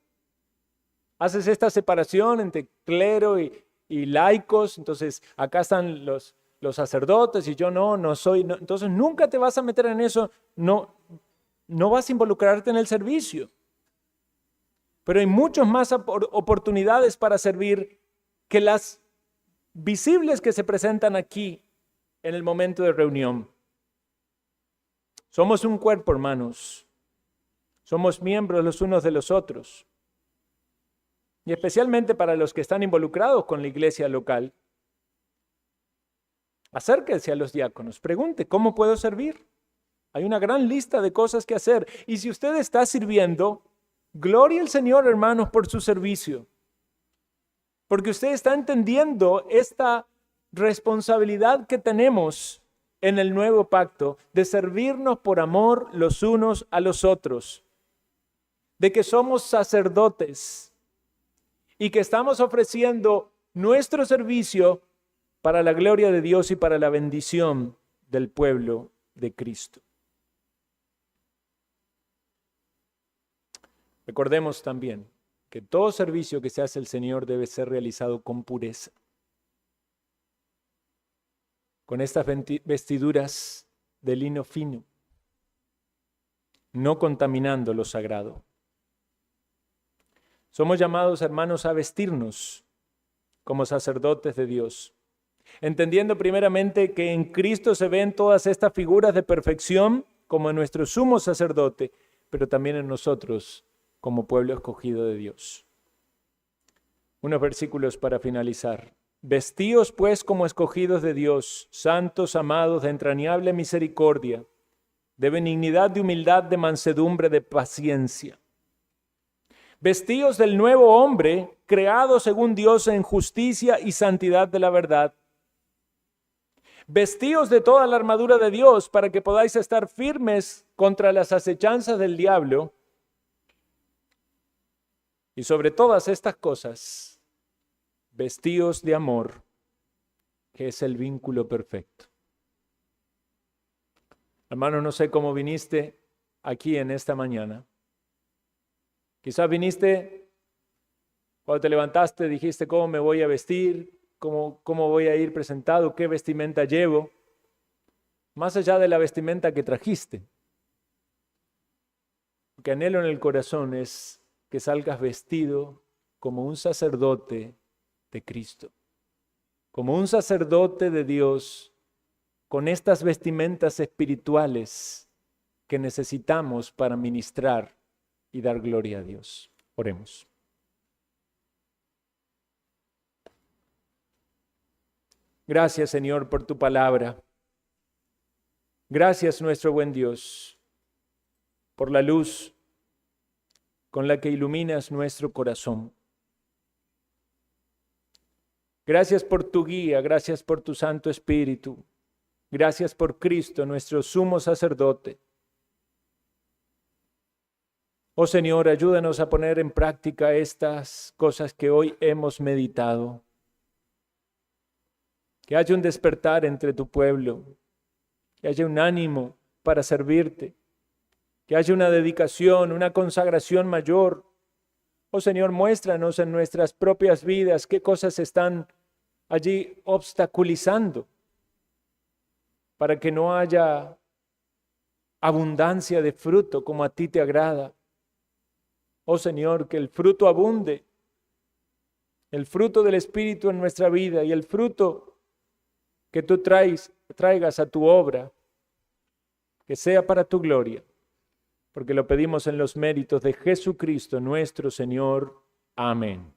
haces esta separación entre clero y laicos, entonces acá están los sacerdotes y yo no soy, entonces nunca te vas a meter en eso, no vas a involucrarte en el servicio. Pero hay muchas más oportunidades para servir que las visibles que se presentan aquí en el momento de reunión. Somos un cuerpo, hermanos. Somos miembros los unos de los otros. Y especialmente para los que están involucrados con la iglesia local. Acérquese a los diáconos, pregunte, ¿cómo puedo servir? Hay una gran lista de cosas que hacer. Y si usted está sirviendo, gloria al Señor, hermanos, por su servicio. Porque usted está entendiendo esta responsabilidad que tenemos en el nuevo pacto de servirnos por amor los unos a los otros. De que somos sacerdotes y que estamos ofreciendo nuestro servicio para la gloria de Dios y para la bendición del pueblo de Cristo. Recordemos también que todo servicio que se hace al Señor debe ser realizado con pureza, con estas vestiduras de lino fino, no contaminando lo sagrado. Somos llamados, hermanos, a vestirnos como sacerdotes de Dios, entendiendo primeramente que en Cristo se ven todas estas figuras de perfección como en nuestro sumo sacerdote, pero también en nosotros como pueblo escogido de Dios. Unos versículos para finalizar. Vestíos pues como escogidos de Dios, santos, amados, de entrañable misericordia, de benignidad, de humildad, de mansedumbre, de paciencia. Vestíos del nuevo hombre, creado según Dios en justicia y santidad de la verdad. Vestíos de toda la armadura de Dios para que podáis estar firmes contra las acechanzas del diablo. Y sobre todas estas cosas, vestíos de amor, que es el vínculo perfecto. Hermano, no sé cómo viniste aquí en esta mañana. Quizás viniste, cuando te levantaste, dijiste, ¿cómo me voy a vestir? ¿Cómo voy a ir presentado? ¿Qué vestimenta llevo? Más allá de la vestimenta que trajiste. Lo que anhelo en el corazón es que salgas vestido como un sacerdote de Cristo, como un sacerdote de Dios, con estas vestimentas espirituales que necesitamos para ministrar y dar gloria a Dios. Oremos. Gracias, Señor, por tu palabra. Gracias, nuestro buen Dios, por la luz con la que iluminas nuestro corazón. Gracias por tu guía, gracias por tu Santo Espíritu, gracias por Cristo, nuestro sumo sacerdote. Oh Señor, ayúdanos a poner en práctica estas cosas que hoy hemos meditado. Que haya un despertar entre tu pueblo, que haya un ánimo para servirte, que haya una dedicación, una consagración mayor. Oh Señor, muéstranos en nuestras propias vidas qué cosas están allí obstaculizando para que no haya abundancia de fruto como a ti te agrada. Oh Señor, que el fruto abunde, el fruto del Espíritu en nuestra vida y el fruto que tú traigas a tu obra, que sea para tu gloria, porque lo pedimos en los méritos de Jesucristo nuestro Señor. Amén.